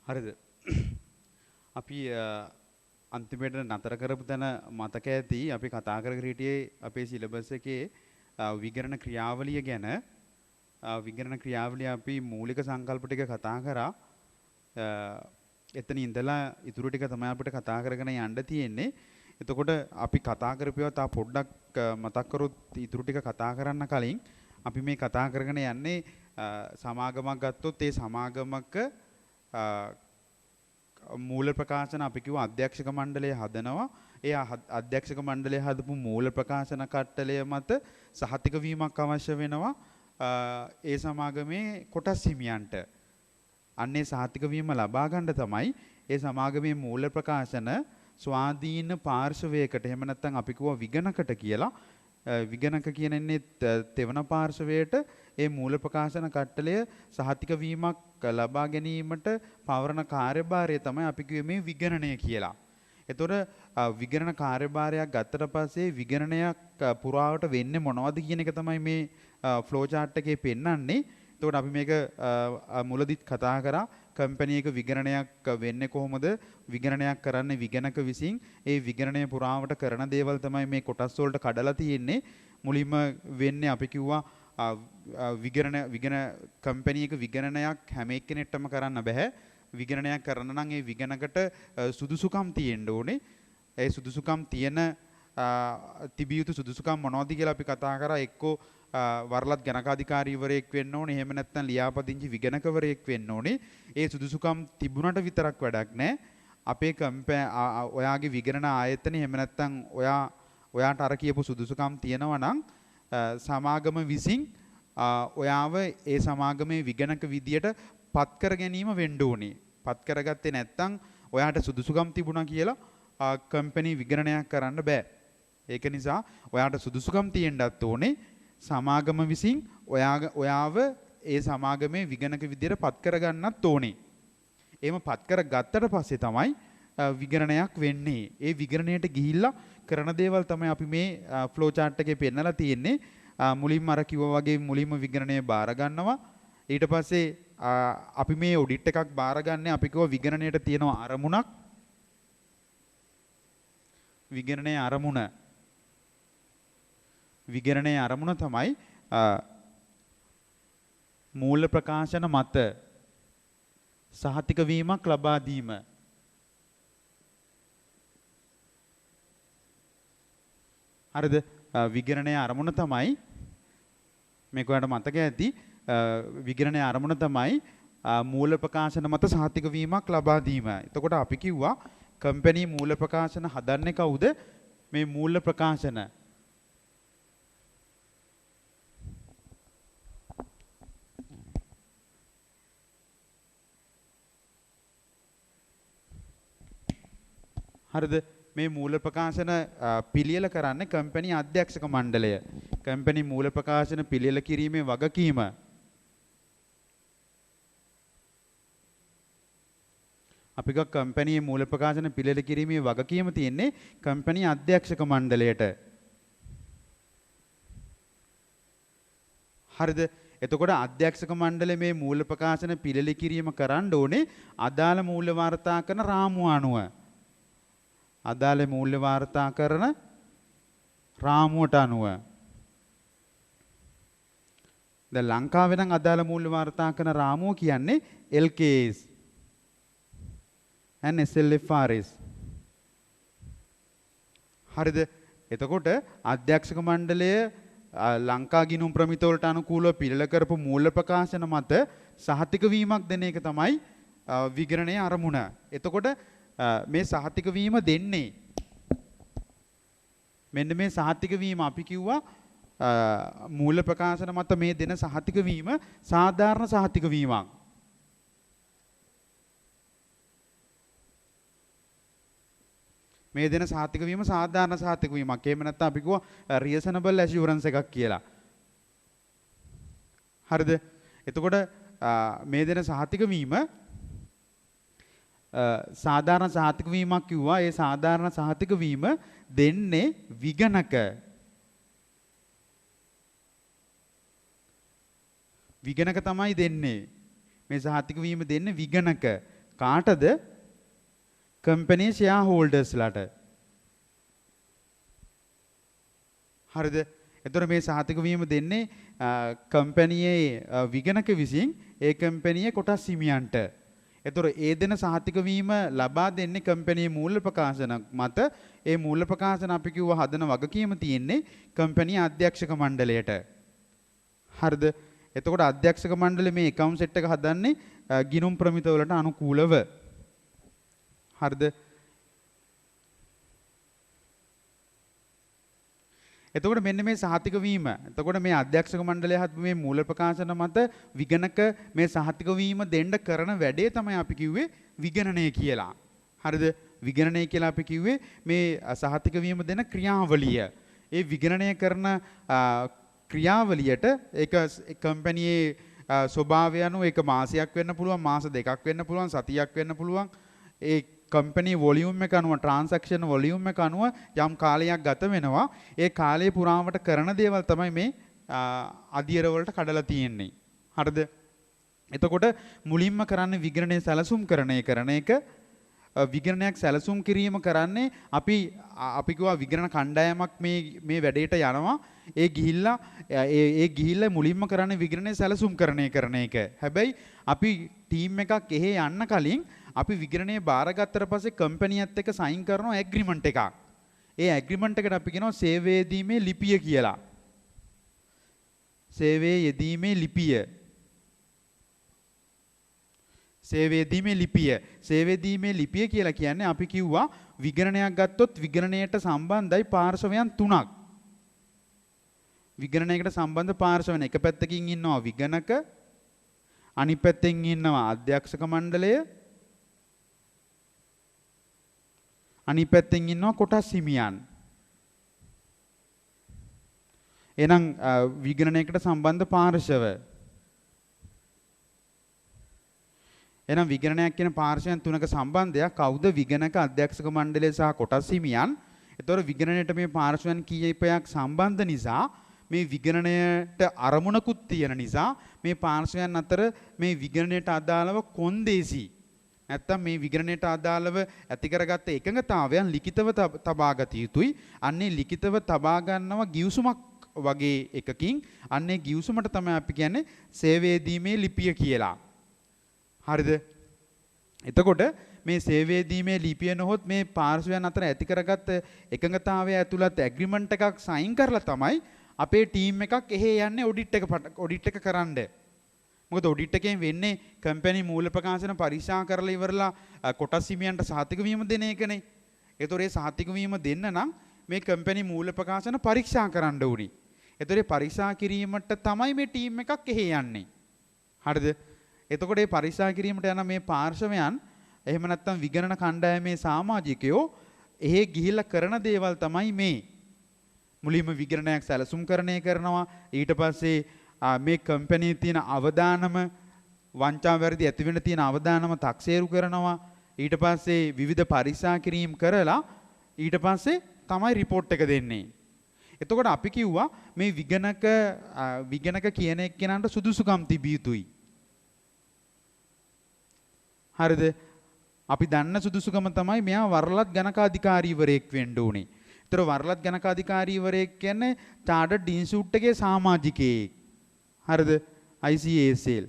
හරිද? අපි අන්තිමේට නතර කරපු තැන මතක ඇති අපි කතා කරගෙන හිටියේ අපේ සිලබස් එකේ විගණන ක්‍රියාවලිය ගැන. විගණන ක්‍රියාවලිය අපි මූලික සංකල්ප ටික කතා කරා. එතන ඉඳලා ඉතුරු ටික තමයි අපිට කතා කරගෙන යන්න තියෙන්නේ. එතකොට අපි කතා කරපුවා තා පොඩ්ඩක් මතක් කරොත් ඉතුරු ටික කතා කරන්න කලින් අපි මේ කතා කරගෙන යන්නේ සමාගමක් ගත්තොත් ඒ සමාගමක මූල ප්‍රකාශන අපි කිව්ව අධ්‍යක්ෂක මණ්ඩලය හදනවා. ඒ අධ්‍යක්ෂක මණ්ඩලය හදපු මූල ප්‍රකාශන කට්ටලය මත සහතික වීමක් අවශ්‍ය වෙනවා ඒ සමාගමේ කොටස් හිමියන්ට. අන්නේ සහතික වීම ලබා ගන්න තමයි ඒ සමාගමේ මූල ප්‍රකාශන ස්වාධීන පාර්ශවයකට එහෙම නැත්නම් අපි කිව්ව විගණකට කියලා. විගණක කියන්නේ තෙවන පාර්ශවයට ඒ මූල ප්‍රකාශන කට්ටලය සහතික වීමක් ලබා ගැනීමට පවරන කාර්යභාරය තමයි අපි කියුවේ මේ විගණනය කියලා. එතකොට විගණන කාර්යභාරයක් ගත්තට පස්සේ විගණනයක් පුරාවට වෙන්නේ මොනවද කියන එක තමයි මේ ෆ්ලෝ chart එකේ පෙන්වන්නේ. එතකොට අපි මේක මුලදිත් කතා කරා කම්පැනි එක විගණනයක් වෙන්නේ කොහොමද? විගණනයක් කරන්නේ විගණක විසින්. ඒ විගණනය පුරාවට කරන දේවල් තමයි මේ කොටස් වලට කඩලා තියෙන්නේ. මුලින්ම වෙන්නේ අපි කිව්වා විගණන කම්පැනි එක විගණනයක් හැම එක්කෙනෙක්ටම කරන්න බෑ. විගණනයක් කරන්න නම් ඒ විගණකට සුදුසුකම් තියෙන්න ඕනේ. ඒ සුදුසුකම් තියෙන තිබිය යුතු සුදුසුකම් මොනවද කියලා අපි කතා කරා. එක්කෝ වරලත් ගණකාධිකාරීවරයෙක් වෙන්න ඕනේ. එහෙම නැත්නම් ලියාපදිංචි විගණකවරයෙක් වෙන්න ඕනේ. ඒ සුදුසුකම් තිබුණට විතරක් වැඩක් නැහැ. අපේ ඔයාගේ විගණන ආයතන එහෙම නැත්නම් ඔයාට අර කියපු සුදුසුකම් තියෙනවා නම් සමාගම විසින් ඔයාව ඒ සමාගමේ විගණක විදියට පත් කර ගැනීම වෙන්න ඕනේ. පත් කරගත්තේ නැත්නම් ඔයාට සුදුසුකම් තිබුණා කියලා කම්පැනි විගණනයක් කරන්න බෑ. ඒක නිසා ඔයාට සුදුසුකම් තියෙන්නත් ඕනේ. සමාගම විසින් ඔයාව ඒ සමාගමේ විගණක විදියට පත් කරගන්නත් ඕනේ. එහෙම පත් කරගත්තට පස්සේ තමයි විගණනයක් වෙන්නේ. ඒ විගණනයට ගිහිල්ලා කරන දේවල් තමයි අපි මේ ෆ්ලෝ chart එකේ පෙන්නලා තියෙන්නේ. මුලින්ම අර කිව්වා වගේ මුලින්ම විගණනය බාර ගන්නවා. ඊට පස්සේ අපි මේ ඔඩිට් එකක් බාරගන්නේ අපි කිව්වා විගණනයට තියෙනවා අරමුණක්. විගණනයේ අරමුණ තමයි මූල ප්‍රකාශන මත සහතික වීමක් ලබා දීම. හරිද? විගණනයේ අරමුණ තමයි මේක ඔයාලට මතක ඇති. විගණනයේ අරමුණ තමයි මූල ප්‍රකාශන මත සහතික වීමක් ලබා දීම. එතකොට අපි කිව්වා කම්පැනි මූල ප්‍රකාශන හදන්නේ කවුද? මේ මූල ප්‍රකාශන. හරිද? මේ මූල ප්‍රකාශන පිළියෙල කරන්නේ කම්පැනි අධ්‍යක්ෂක මණ්ඩලය. කම්පැනි මූල ප්‍රකාශන පිළියෙල කිරීමේ වගකීම අපි කම්පැනි මූල ප්‍රකාශන පිළියෙල කිරීමේ වගකීම තියෙන්නේ කම්පැනි අධ්‍යක්ෂක මණ්ඩලයට. හරිද? එතකොට අධ්‍යක්ෂක මණ්ඩලය මේ මූල ප්‍රකාශන පිළියෙල කිරීම කරන්න ඕනේ අදාළ මූල්‍ය වාර්තා කරන රාමුව අනුව. අදාළ මූල්‍ය වාර්තා කරන රාමුවට අනුව. දැන් ලංකාවේ නම් අදාළ මූල්‍ය වාර්තා කරන රාමුව කියන්නේ LKS and SLFRS. හරිද? එතකොට අධ්‍යක්ෂක මණ්ඩලය ලංකා ගිණුම් ප්‍රමිත වලට අනුකූලව පිළිල කරපු මූල්‍ය ප්‍රකාශන මත සහතික වීමක් දෙන එක තමයි විගණනයේ අරමුණ. එතකොට මේ සහතික වීම දෙන්නේ මෙන්න මේ සහතික වීම අපි කිව්වා මූල ප්‍රකාශන මත මේ දෙන සහතික වීම සාධාරණ සහතික වීමක්. මේ දෙන සහතික වීම සාධාරණ සහතික වීමක්. එහෙම නැත්නම් අපි කිව්වා රියසනබල් ඇෂුරන්ස් එකක් කියලා. හරිද? එතකොට මේ දෙන සහතික වීම සාධාරණ සහතික වීමක් කිව්වා. ඒ සාධාරණ සහතික වීම දෙන්නේ විගණක. විගණක තමයි දෙන්නේ. මේ සහතික වීම දෙන්නේ විගණක. කාටද? කම්පැනි ෂෙයා හෝල්ඩර්ස්ලාට. හරිද? එතකොට මේ සහතික වීම දෙන්නේ කම්පැනියේ විගණක විසින් ඒ කම්පැනියේ කොටස් හිමියන්ට. එතකොට ඒ දෙන සහතික වීම ලබා දෙන්නේ කම්පැනියේ මූල්‍ය ප්‍රකාශන මත. ඒ මූල්‍ය ප්‍රකාශන අපි කිව්ව හදන වගකීම තියෙන්නේ කම්පැනි අධ්‍යක්ෂක මණ්ඩලයට. හරිද? එතකොට අධ්‍යක්ෂක මණ්ඩලය මේ account set එක හදන්නේ ගිණුම් ප්‍රමිත වලට අනුකූලව. හරිද? එතකොට මෙන්න මේ සහතික වීම. එතකොට මේ අධ්‍යක්ෂක මණ්ඩලය හත් මේ මූල ප්‍රකාශන මත විගණක මේ සහතික වීම දෙන්න කරන වැඩේ තමයි අපි කිව්වේ විගණනය කියලා. හරිද? විගණනය කියලා අපි කිව්වේ මේ සහතික වීම දෙන ක්‍රියාවලිය. ඒ විගණනය කරන ක්‍රියාවලියට ඒක කම්පැනියේ ස්වභාවය අනුව ඒක මාසයක් වෙන්න පුළුවන්, මාස දෙකක් වෙන්න පුළුවන්, සතියක් වෙන්න පුළුවන්. ඒ කම්පැනි වොලියුම් එක අනුව, ට්‍රාන්සැක්ෂන් වොලියුම් එක අනුව යම් කාලයක් ගත වෙනවා. ඒ කාලය පුරාවට කරන දේවල් තමයි මේ අධියර වලට කඩලා තියෙන්නේ. හරිද? එතකොට මුලින්ම කරන්නේ විගණනයේ සැලසුම් කරන එක. විගණනයක් සැලසුම් කිරීම කරන්නේ අපි කිව්වා විගණන කණ්ඩායමක් මේ වැඩේට යනවා. ඒ ගිහිල්ලා මුලින්ම කරන්නේ විගණනයේ සැලසුම් කරන එක. හැබැයි අපි ටීම් එකක් එහෙ යන්න කලින් අපි විගණනයේ බාරගත්තට පස්සේ කම්පැනියත් එක්ක සයින් කරනවා ඇග්‍රීමන්ට් එකක්. ඒ ඇග්‍රීමන්ට් එකට අපි කියනවා සේවයේ යෙදීමේ ලිපිය කියලා. සේවයේ යෙදීමේ ලිපිය. සේවයේ යෙදීමේ ලිපිය. සේවයේ යෙදීමේ ලිපිය කියලා කියන්නේ අපි කිව්වා විගණනයක් ගත්තොත් විගණනයට සම්බන්ධයි පාර්ශවයන් 3ක්. විගණනයකට සම්බන්ධ පාර්ශවයන් එක පැත්තකින් ඉන්නවා විගණක, අනිත් පැත්තෙන් ඉන්නවා අධ්‍යක්ෂක මණ්ඩලය, අනිත් පැත්තෙන් ඉන්නවා කොටස් හිමියන්. එහෙනම් විගණනයකට සම්බන්ධ පාර්ශව. එහෙනම් විගණනයක් කියන පාර්ශවයන් තුනක සම්බන්ධයක් කවුද? විගණක, අධ්‍යක්ෂක මණ්ඩලය සහ කොටස් හිමියන්. ඒතකොට විගණනයට මේ පාර්ශවයන් කීපයක් සම්බන්ධ නිසා මේ විගණනයට අරමුණකුත් තියෙන නිසා මේ පාර්ශවයන් අතර මේ විගණනයට අදාළව කොන්දේසි නැත්තම් මේ විගණනයට අදාළව ඇති කරගත්ත එකඟතාවයන් ලිඛිතව තබාගත යුතුයි. අන්නේ ලිඛිතව තබා ගන්නවා ගිවිසුමක් වගේ එකකින්. අන්නේ ගිවිසුමට තමයි අපි කියන්නේ සේවයේ දීමේ ලිපිය කියලා. හරිද? එතකොට මේ සේවයේ දීමේ ලිපිය නොහොත් මේ පාර්ශවයන් අතර ඇති කරගත්ත එකඟතාවය ඇතුළත් ඇග්‍රීමන්ට් එකක් සයින් කරලා තමයි අපේ ටීම් එකක් එහෙ යන්නේ ඔඩිට් එක කරන්න. මොකද ඔඩිට් එකෙන් වෙන්නේ කම්පැනි මූල්‍ය ප්‍රකාශන පරීක්ෂා කරලා ඉවරලා කොටස් හිමියන්ට සහතික වීම දෙන එකනේ. ඒතොර ඒ සහතික වීම දෙන්න නම් මේ කම්පැනි මූල්‍ය ප්‍රකාශන පරීක්ෂා කරන්න ඕනි. ඒතොර ඒ පරීක්ෂා කිරීමට තමයි මේ ටීම් එකක් එහෙ යන්නේ. හරිද? එතකොට මේ පරීක්ෂා කිරීමට යන මේ පාර්ශවයන් එහෙම නැත්නම් විගණන කණ්ඩායමේ සමාජිකයෝ එහෙ ගිහිල්ලා කරන දේවල් තමයි මේ. මුලින්ම විගණනයක් සැලසුම්කරණය කරනවා. ඊට පස්සේ මේ කම්පැනියේ තියෙන අවදානම, වංචා වැරදි ඇති වෙන තියෙන අවදානම තක්සේරු කරනවා. ඊට පස්සේ විවිධ පරීක්ෂා කිරීම කරලා ඊට පස්සේ තමයි report එක දෙන්නේ. එතකොට අපි කිව්වා මේ විගණක කියන එක්කෙනාට සුදුසුකම් තිබිය යුතුයි. හරිද? අපි දන්න සුදුසුකම තමයි මෙයා වරලත් ගණකාධිකාරීවරයෙක් වෙන්න ඕනේ. ඒතර වරලත් ගණකාධිකාරීවරයෙක් කියන්නේ චාර්ටර්ඩ් ඉන්ස්ටිටියුට් එකේ සමාජිකයෙක්. හරිද? ICASL.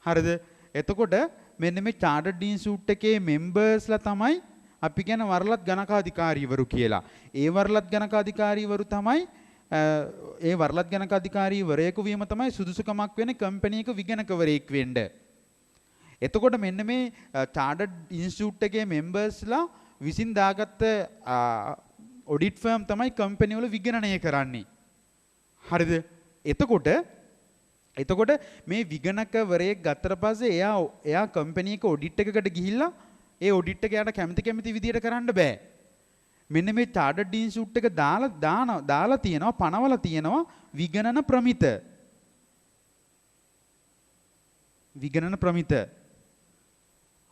හරිද? එතකොට මෙන්න මේ චාර්ටර්ඩ් ඉන්ස්ටිටියුට් එකේ මෙම්බර්ස්ලා තමයි අපි කියන වරලත් ගණකාධිකාරීවරු කියලා. ඒ වරලත් ගණකාධිකාරීවරු තමයි ඒ වරලත් ගණකාධිකාරීවරයෙකු වීම තමයි සුදුසුකමක් වෙන්නේ කම්පැනි එක විගණකවරයෙක් වෙන්න. එතකොට මෙන්න මේ චාර්ටර්ඩ් ඉන්ස්ටිටියුට් එකේ මෙම්බර්ස්ලා විසින් දාගත්ත ඔඩිට් ෆර්ම් තමයි කම්පැනි වල විගණනය කරන්නේ. හරිද? එතකොට මේ විගණකවරයෙක් ගත්තට පස්සේ එයා කම්පැනි එක ඔඩිට් එකකට ගිහිල්ලා ඒ ඔඩිට් එක යාට කැමති විදියට කරන්න බෑ. මෙන්න මේ චාර්ටර්ඩ් ඉන්ස්ටිටියුට් එක දාලා තියෙනවා, පනවලා තියෙනවා විගණන ප්‍රමිත. විගණන ප්‍රමිත.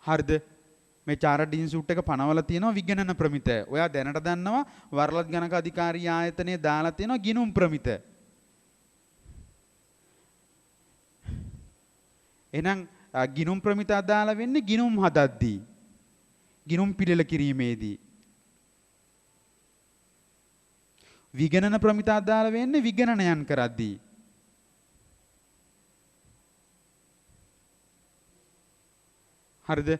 හරිද? මේ චාර්ටර්ඩ් ඉන්ස්ටිටියුට් එක පනවලා තියෙනවා විගණන ප්‍රමිත. ඔයා දැනට දන්නවා වරලත් ගණක අධිකාරී ආයතනයේ දාලා තියෙනවා ගිණුම් ප්‍රමිත. එහෙනම් ගිනුම් ප්‍රමිත අදාළ වෙන්නේ ගිනුම් හදද්දී. ගිනුම් පිළිල කිරීමේදී. විගණන ප්‍රමිත අදාළ වෙන්නේ විගණනයන් කරද්දී. හරිද?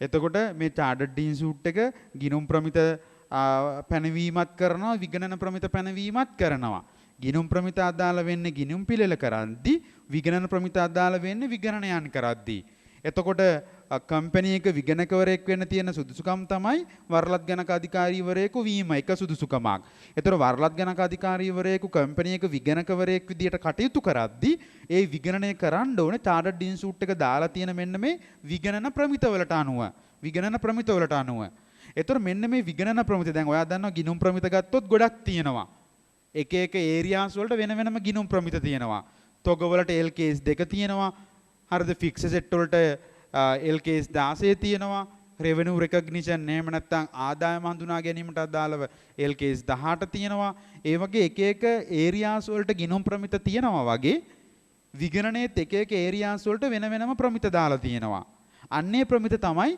එතකොට මේ චාඩඩ් ඩීන් සූට් එක ගිනුම් ප්‍රමිත පැනවීමත් කරනවා විගණන ප්‍රමිත පැනවීමත් කරනවා. ගිනුම් ප්‍රමිත අදාළ වෙන්නේ ගිනුම් පිළිල කරද්දී විගණන ප්‍රමිත අදාළ වෙන්නේ විගණනයන් කරද්දී. එතකොට කම්පැනි එක විගණකවරයෙක් වෙන්න තියෙන සුදුසුකම් තමයි වරලත් ගණක අධිකාරීවරයෙකු වීම එක සුදුසුකමක්. ඒතර වරලත් ගණක අධිකාරීවරයෙකු කම්පැනි එක විගණකවරයෙක් විදියට කටයුතු කරද්දී ඒ විගණනය කරන්න ඕනේ චාර්ටර්ඩ් ඉන්ස්ටිටියුට් එක දාලා තියෙන මෙන්න මේ විගණන ප්‍රමිතවලට අනුව. විගණන ප්‍රමිතවලට අනුව. ඒතර මෙන්න මේ විගණන ප්‍රමිත දැන් ඔයා දන්නවා ගිණුම් ප්‍රමිත ගත්තොත් ගොඩක් තියෙනවා. එක එක ඒරියාස් වලට වෙන වෙනම ගිණුම් ප්‍රමිත තියෙනවා. තොග වලට LKS 2 තියෙනවා. හරිද? ෆික්ස් සෙට් වලට LKS 16 තියෙනවා. රෙවෙනියු රෙකග්නිෂන් එහෙම නැත්නම් ආදායම හඳුනා ගැනීමට අදාළව LKS 18 තියෙනවා. ඒ වගේ එක එක ඒරියාස් වලට ගිණුම් ප්‍රමිත තියෙනවා වගේ විගණනයේත් එක එක ඒරියාස් වලට වෙන වෙනම ප්‍රමිත දාලා තියෙනවා. අන්නේ ප්‍රමිත තමයි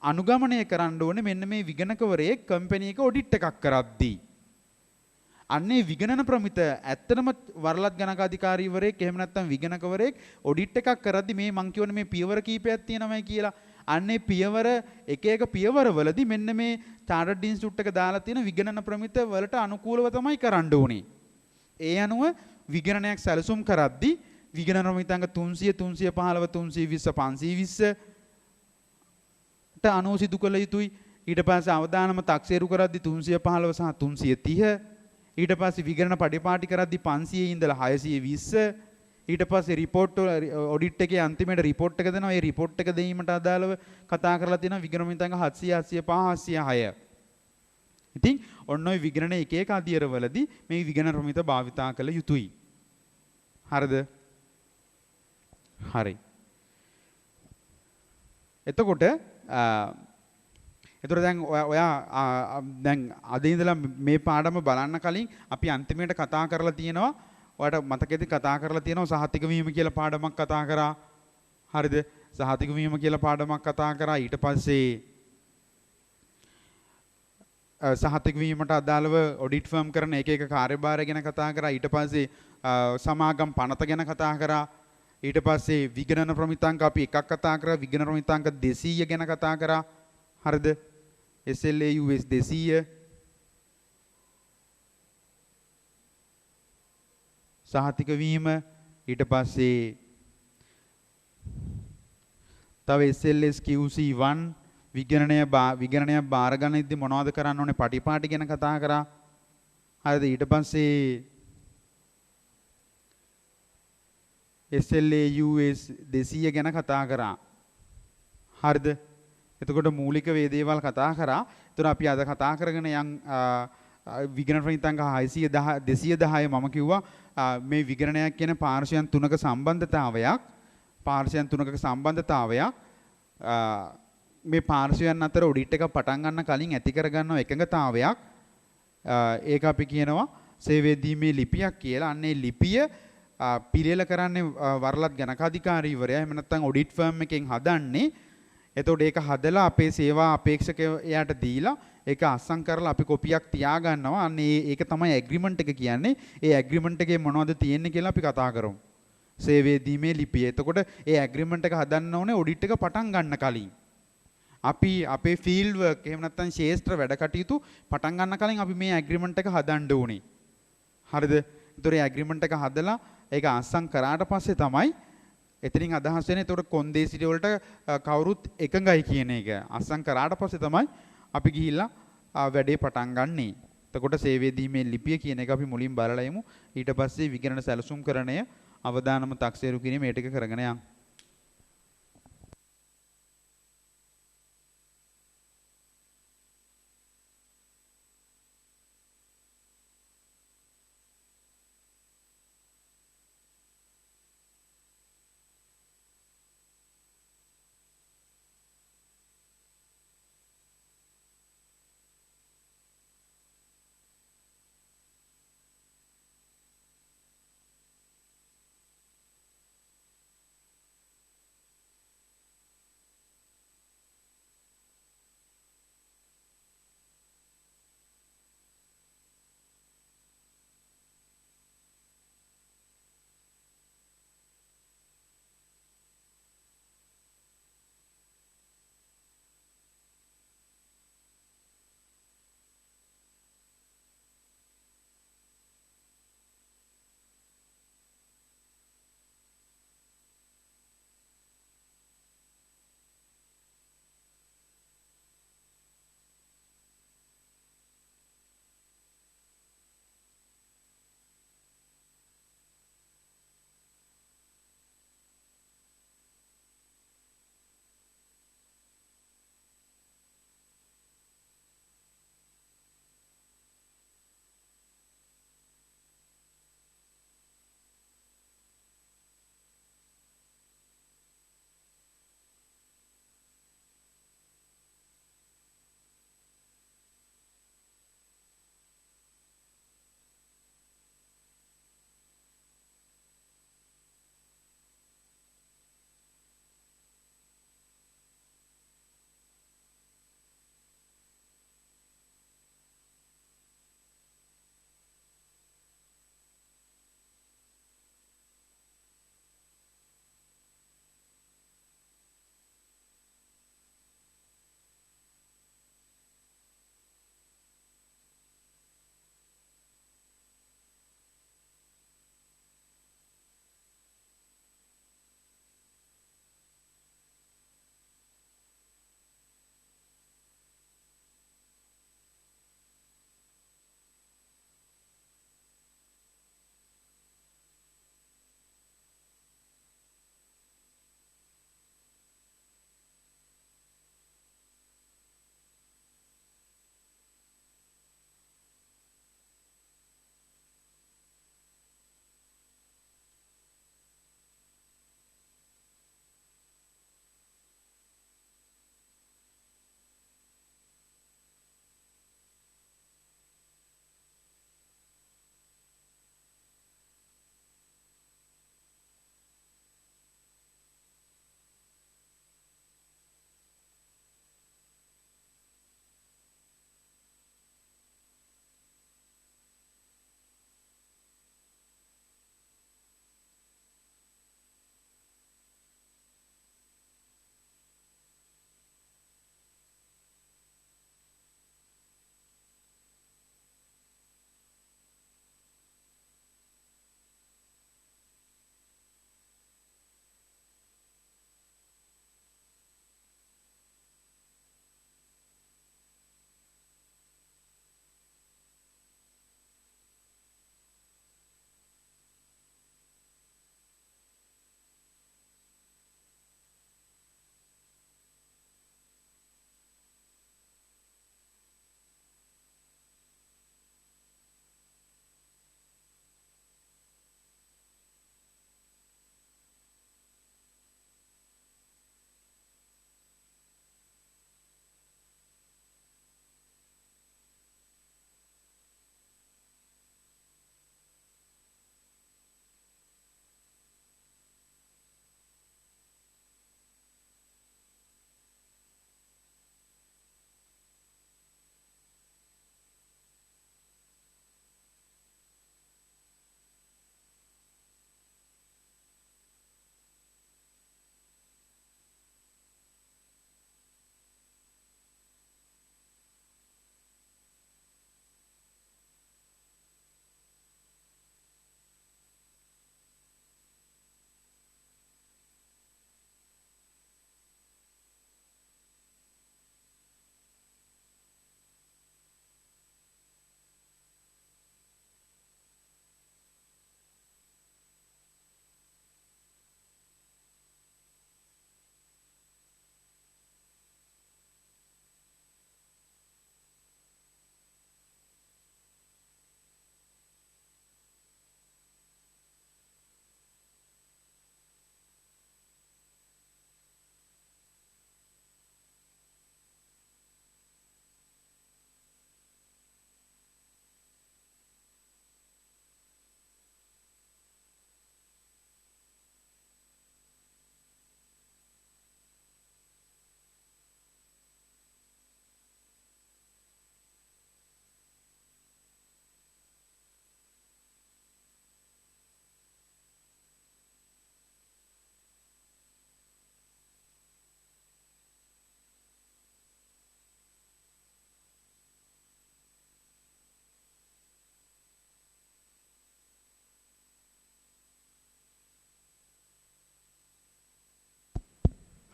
අනුගමනය කරන්න ඕනේ මෙන්න මේ විගණකවරයෙක් කම්පැනි එක ඔඩිට් එකක් කරද්දී. අන්නේ විගණන ප්‍රමිත ඇත්තටම වරලත් ගණක අධිකාරීවරයෙක් එහෙම නැත්නම් විගණකවරයෙක් ඔඩිට් එකක් කරද්දී මේ මං කියවනේ මේ පියවර කීපයක් තියෙනවායි කියලා. අන්නේ පියවර එක එක පියවරවලදී මෙන්න මේ චාර්ටර්ඩ් ඉන්ස්ටිටියුට් එක දාලා තියෙන විගණන ප්‍රමිත වලට අනුකූලව තමයි කරන්න ඕනේ. ඒ අනුව විගණනයක් සැලසුම් කරද්දී විගණන ප්‍රමිතාංග 300 315 320 520 ට අනුව සිදු කළ යුතුයි. ඊට පස්සේ අවදානම තක්සේරු කරද්දී 315 සහ 330 ඊට පස්සේ විගණන පඩිපාටි කරද්දී 500 ඉඳලා 620 ඊට පස්සේ රිපෝට් ඔඩිට් එකේ අන්තිමේට රිපෝට් එක දෙනවා. ඒ රිපෝට් එක දෙීමට අදාළව කතා කරලා තියෙනවා විගණන මිතංග 700 85 706. ඉතින් ඔන්න ඔය විගණන එක එක අධ්‍යයනවලදී මේ විගණන ප්‍රමිත භාවිතා කළ යුතුයි. හරිද? හරි. එතකොට දැන් ඔයා දැන් අද ඉඳලා මේ පාඩම බලන්න කලින් අපි අන්තිමේට කතා කරලා තියෙනවා. ඔයාලට මතකෙද කතා කරලා තියෙනවා සහතික වීම කියලා පාඩමක් කතා කරා. හරිද? සහතික වීම කියලා පාඩමක් කතා කරා. ඊට පස්සේ සහතික වීමට අදාළව ඔඩිට් ෆර්ම් කරන එක එක කාර්යභාරය ගැන කතා කරා. ඊට පස්සේ සමාගම් පනත ගැන කතා කරා. ඊට පස්සේ විගණන ප්‍රමිතාංක අපි එකක් කතා කරා. විගණන ප්‍රමිතාංක 200 ගැන කතා කරා. හරිද? SLA US 200 සහතික වීම. ඊට පස්සේ තව SLS QC1 විගණනය බාර ගන්නදී මොනවද කරන්න ඕනේ පටිපාටි ගැන කතා කරා. හරිද? ඊට පස්සේ SLA US 200 ගැන කතා කරා. හරිද? එතකොට මූලික වේදේවල් කතා කරා. එතකොට අපි අද කතා කරගෙන යම් විගණන ප්‍රමිතාංග 210 මම කිව්වා මේ විගණනයක් කියන පාර්ශ්වයන් තුනක සම්බන්ධතාවයක් මේ පාර්ශ්වයන් අතර ඔඩිට් එක පටන් ගන්න කලින් ඇති කරගන්න එකඟතාවයක්. ඒක අපි කියනවා සේවය දීමේ ලිපියක් කියලා. අන්නේ ලිපිය පිළියෙල කරන්නේ වරලත් ගණක අධිකාරීවරයා. එහෙම නැත්නම් ඔඩිට් ෆර්ම් එකෙන් හදන්නේ. එතකොට ඒක හදලා අපේ සේවා අපේක්ෂකයාට දීලා ඒක අස්සම් කරලා අපි කොපියක් තියාගන්නවා. අන්න ඒක තමයි ඇග්‍රීමන්ට් එක කියන්නේ. ඒ ඇග්‍රීමන්ට් එකේ මොනවද තියෙන්නේ කියලා අපි කතා කරමු. සේවය දීමේ ලිපිය. එතකොට ඒ ඇග්‍රීමන්ට් එක හදන්න ඕනේ ඔඩිට් එක පටන් ගන්න කලින්. අපි අපේ ෆීල්ඩ් වර්ක් එහෙම නැත්නම් ශේෂ්ත්‍ර වැඩ කටයුතු පටන් ගන්න කලින් අපි මේ ඇග්‍රීමන්ට් එක හදන්න ඕනේ. හරිද? ඒතොර ඒ ඇග්‍රීමන්ට් එක හදලා ඒක අස්සම් කරාට පස්සේ තමයි එතනින් අදහස් වෙන්නේ. ඒතකොට කොන්දේසිට වලට කවුරුත් එකඟයි කියන එක. අස්සම් කරාට පස්සේ තමයි අපි ගිහිල්ලා වැඩේ පටන් ගන්නෙ. එතකොට සේවය දීමේ ලිපිය කියන එක අපි මුලින් බලලා යමු. ඊට පස්සේ විගණන සැලසුම් කරණය අවදානම තක්සේරු කිරීම මේ ටික කරගෙන යමු.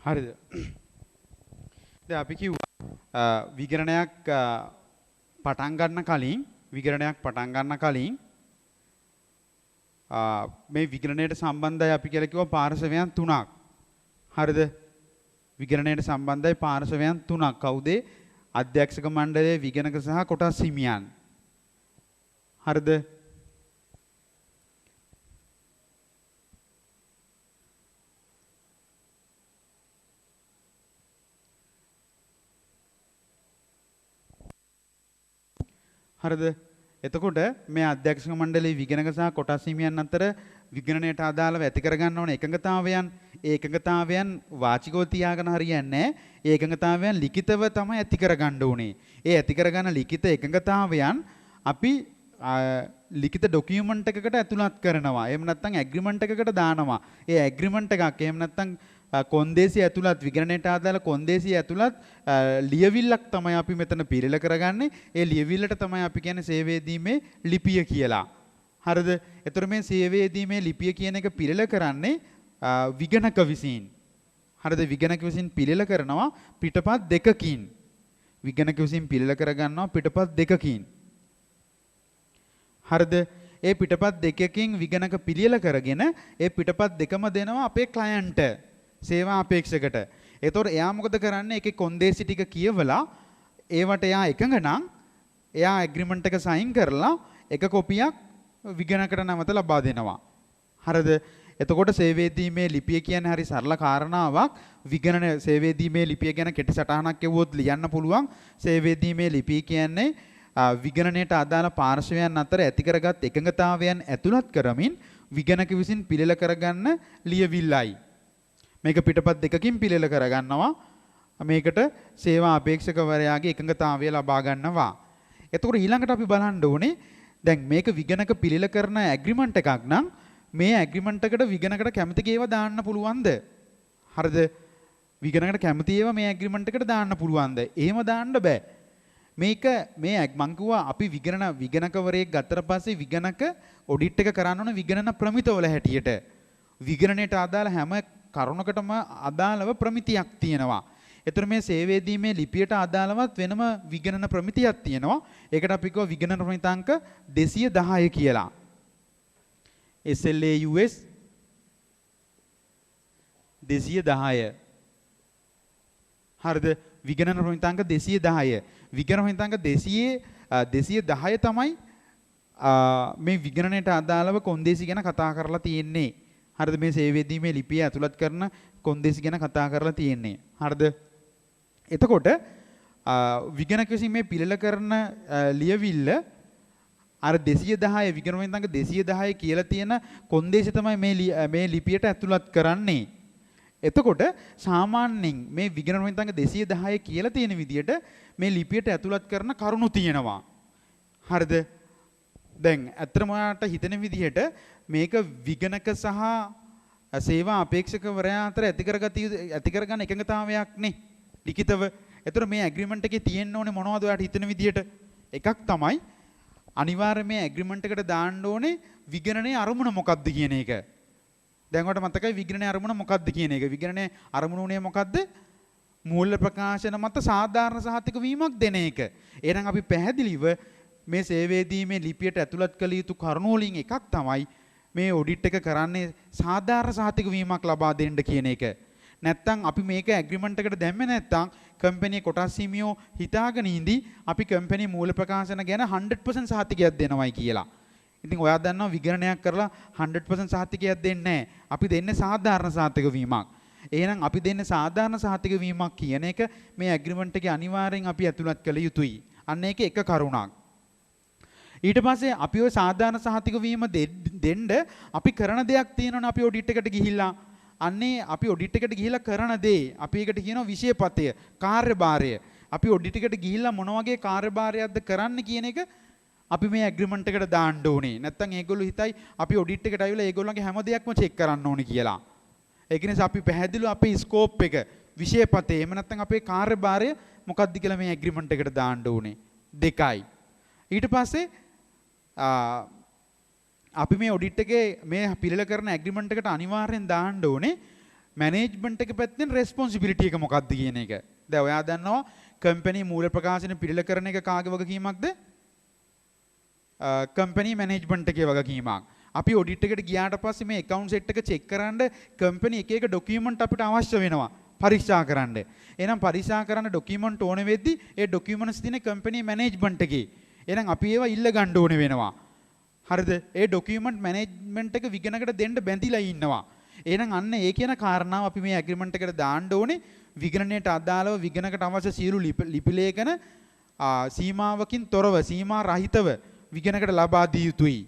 හරිද? දැන් අපි කිව්වා විගණනයක් පටන් ගන්න කලින් මේ විගණනයට සම්බන්ධයි අපි කියලා කිව්වා පාර්ශවයන් තුනක්. හරිද? විගණනයට සම්බන්ධයි පාර්ශවයන් තුනක්. කවුද? අධ්‍යක්ෂක මණ්ඩලයේ විගණක සහ කොටස් හිමියන්. හරිද? හරිද? එතකොට මේ අධ්‍යක්ෂක මණ්ඩලයේ විගණක සහ කොටස් හිමියන් අතර විගණනයට අදාළව ඇති කරගන්න ඕන එකඟතාවයන්. ඒ එකඟතාවයන් වාචිකව තියාගෙන හරියන්නේ නැහැ. ඒ එකඟතාවයන් ලිඛිතව තමයි ඇති කරගන්න ඕනේ. ඒ ඇති කරගන්න ලිඛිත එකඟතාවයන් අපි ලිඛිත ડોකියුමන්ට් එකකට ඇතුළත් කරනවා. එහෙම නැත්නම් ඇග්‍රීමන්ට් එකකට දානවා. ඒ ඇග්‍රීමන්ට් එකක් එහෙම නැත්නම් කොන්දේසිය ඇතුළත් විගණනයට අදාළ කොන්දේසිය ඇතුළත් ලියවිල්ලක් තමයි අපි මෙතන පිළිල කරගන්නේ. ඒ ලියවිල්ලට තමයි අපි කියන්නේ සේවය දීමේ ලිපිය කියලා. හරිද? ඒතර මේ සේවය දීමේ ලිපිය කියන එක පිළිල කරන්නේ විගණක විසින්. හරිද? විගණක විසින් පිළිල කරනවා පිටපත් දෙකකින්. විගණක විසින් පිළිල කරගන්නවා පිටපත් දෙකකින්. හරිද? ඒ පිටපත් දෙකකින් විගණක පිළිල කරගෙන ඒ පිටපත් දෙකම දෙනවා අපේ ක්ලයන්ට් සේවා අපේක්ෂකට. එතකොට එයා මොකද කරන්නේ? ඒකේ කොන්දේසි ටික කියවලා ඒවට එයා එකඟ නම් එයා ඇග්‍රීමන්ට් එක සයින් කරලා එක කොපියක් විගණකට නැවත ලබා දෙනවා. හරිද? එතකොට සේවයේදීමේ ලිපිය කියන්නේ හරි සරල කාරණාවක්. විගණන සේවයේදීමේ ලිපිය ගැන කෙටි සටහනක් එවුවොත් ලියන්න පුළුවන්. සේවයේදීමේ ලිපිය කියන්නේ විගණනයට අදාළ පාර්ශවයන් අතර ඇති කරගත් එකඟතාවයන් ඇතුළත් කරමින් විගණක විසින් පිළිල කරගන්න ලියවිල්ලයි. මේක පිටපත් දෙකකින් පිළිල කරගන්නවා. මේකට සේවා අපේක්ෂකවරයාගේ එකඟතාවය ලබා ගන්නවා. එතකොට ඊළඟට අපි බලන්න ඕනේ දැන් මේක විගණක පිළිල කරන ඇග්‍රීමන්ට් එකක් නම් මේ ඇග්‍රීමන්ට් එකට විගණකට කැමති ඒවා දාන්න පුළුවන්ද? හරිද? විගණකට කැමති ඒවා මේ ඇග්‍රීමන්ට් එකට දාන්න පුළුවන්ද? එහෙම දාන්න බෑ. මේක මේ මං කිව්වා අපි විගණකවරයෙක් ගත්තට පස්සේ විගණක ඔඩිට් එක කරන්න ඕන විගණන ප්‍රමිතවල හැටියට. විගණනයට අදාළ හැම කරුණකටම අදාළව ප්‍රමිතියක් තියෙනවා. ඒතර මේ සේවයේදීමේ ලිපියට අදාළවත් වෙනම විගණන ප්‍රමිතියක් තියෙනවා. ඒකට අපි කියව විගණන ප්‍රමිතාංක 210 කියලා. SLAUS 210. හරිද? විගණන ප්‍රමිතාංක 210. විගණන ප්‍රමිතාංක 210 තමයි මේ විගණනයට අදාළව කොන්දේසි ගැන කතා කරලා තියෙන්නේ. හරිද? මේ සේවයේදීමේ ලිපිය ඇතුළත් කරන කොන්දේසි ගැන කතා කරලා තියෙන්නේ. හරිද? එතකොට විගණක විසින් මේ පිළිල කරන ලියවිල්ල අර 210 විගණන ප්‍රමිතාංක 210 කියලා තියෙන කොන්දේසි තමයි මේ ලිපියට ඇතුළත් කරන්නේ. එතකොට සාමාන්‍යයෙන් මේ විගණන ප්‍රමිතාංක 210 කියලා තියෙන විදිහට මේ ලිපියට ඇතුළත් කරන කරුණු තියෙනවා. හරිද? දැන් ඇත්තටම ඔයාලට හිතෙන විදිහට මේක විගණක සහ සේවා අපේක්ෂකවරයා අතර ඇති කරගන්න එකඟතාවයක් නේ ලිඛිතව. ඒතර මේ ඇග්‍රීමන්ට් එකේ තියෙන්න ඕනේ මොනවද ඔයාලට හිතෙන විදිහට? එකක් තමයි අනිවාර්යයෙන් මේ ඇග්‍රීමන්ට් එකට දාන්න ඕනේ විගණනයේ අරමුණ මොකක්ද කියන එක. දැන් ඔයාලට මතකයි විගණනයේ අරමුණ මොකක්ද කියන එක. විගණනයේ අරමුණ උනේ මොකක්ද? මූල්‍ය ප්‍රකාශන මත සාධාරණ සහතික වීමක් දෙන එක. එහෙනම් අපි පැහැදිලිව මේ සේවයේදීමේ ලිපියට ඇතුළත් කළ යුතු කරුණු වලින් එකක් තමයි මේ ඔඩිට් එක කරන්නේ සාධාරණ සහතික වීමක් ලබා දෙන්න කියන එක. නැත්තම් අපි මේක ඇග්‍රීමන්ට් එකට දැම්මේ නැත්තම් කම්පැනි කොටස් හිමියෝ හිතාගෙන ඉඳි අපි කම්පැනි මූල්‍ය ප්‍රකාශන ගැන 100% සහතිකයක් දෙනවයි කියලා. ඉතින් ඔයා දන්නවා විගණනයක් කරලා 100% සහතිකයක් දෙන්නේ නැහැ. අපි දෙන්නේ සාධාරණ සහතික වීමක්. එහෙනම් අපි දෙන්නේ සාධාරණ සහතික වීමක් කියන එක මේ ඇග්‍රීමන්ට් එකේ අනිවාර්යෙන් අපි ඇතුළත් කළ යුතුයි. අන්න ඒක එක කරුණක්. ඊට පස්සේ අපි ওই සාධාරණ සහතික වීම දෙන්න අපි කරන දෙයක් තියෙනවනේ අපි ඔඩිට් එකට ගිහිල්ලා. අන්නේ අපි ඔඩිට් එකට ගිහිල්ලා කරන දේ අපි ඒකට කියනවා විෂයපතය, කාර්යභාරය. අපි ඔඩිට් එකට ගිහිල්ලා මොන වගේ කාර්යභාරයක්ද කරන්න කියන එක අපි මේ ඇග්‍රීමන්ට් එකට දාන්න ඕනේ. නැත්තම් ඒගොල්ලෝ හිතයි අපි ඔඩිට් එකට ආවිලා ඒගොල්ලන්ගේ හැම දෙයක්ම චෙක් කරන්න ඕනේ කියලා. ඒක නිසා අපි පැහැදිලිව අපේ ස්කෝප් එක, විෂයපතේ, එහෙම නැත්තම් අපේ කාර්යභාරය මොකක්ද කියලා මේ ඇග්‍රීමන්ට් එකට දාන්න ඕනේ. දෙකයි. ඊට පස්සේ අපි මේ ඔඩිට් එකේ මේ පිළිල කරන ඇග්‍රීමන්ට් එකට අනිවාර්යෙන් දාන්න ඕනේ මැනේජ්මන්ට් එක පැත්තෙන් රෙස්පොන්සිබිලිටි එක මොකක්ද කියන එක. දැන් ඔයා දන්නවා කම්පැනි මූල ප්‍රකාශන පිළිල කරන එක කාගේ වගකීමක්ද? කම්පැනි මැනේජ්මන්ට් එකේ වගකීමක්. අපි ඔඩිට් එකට ගියාට පස්සේ මේ account set එක check කරන්න කම්පැනි එක එක document අපිට අවශ්‍ය වෙනවා පරීක්ෂා කරන්න. එහෙනම් පරීක්ෂා කරන්න document ඕන වෙද්දි ඒ documents තියෙන කම්පැනි මැනේජ්මන්ට් එකේ. එහෙනම් අපි ඒවා ඉල්ල ගන්න ඕනේ වෙනවා. හරිද? ඒ document management එක විගණකට දෙන්න බැඳිලා ඉන්නවා. එහෙනම් අන්න ඒ කියන කාරණාව අපි මේ ඇග්‍රීමන්ට් එකට දාන්න ඕනේ. විගණනයට අදාළව විගණකට අවශ්‍ය සියලු ලිපි ලේඛන සීමාවකින් තොරව සීමා රහිතව විගණකට ලබා දිය යුතුයි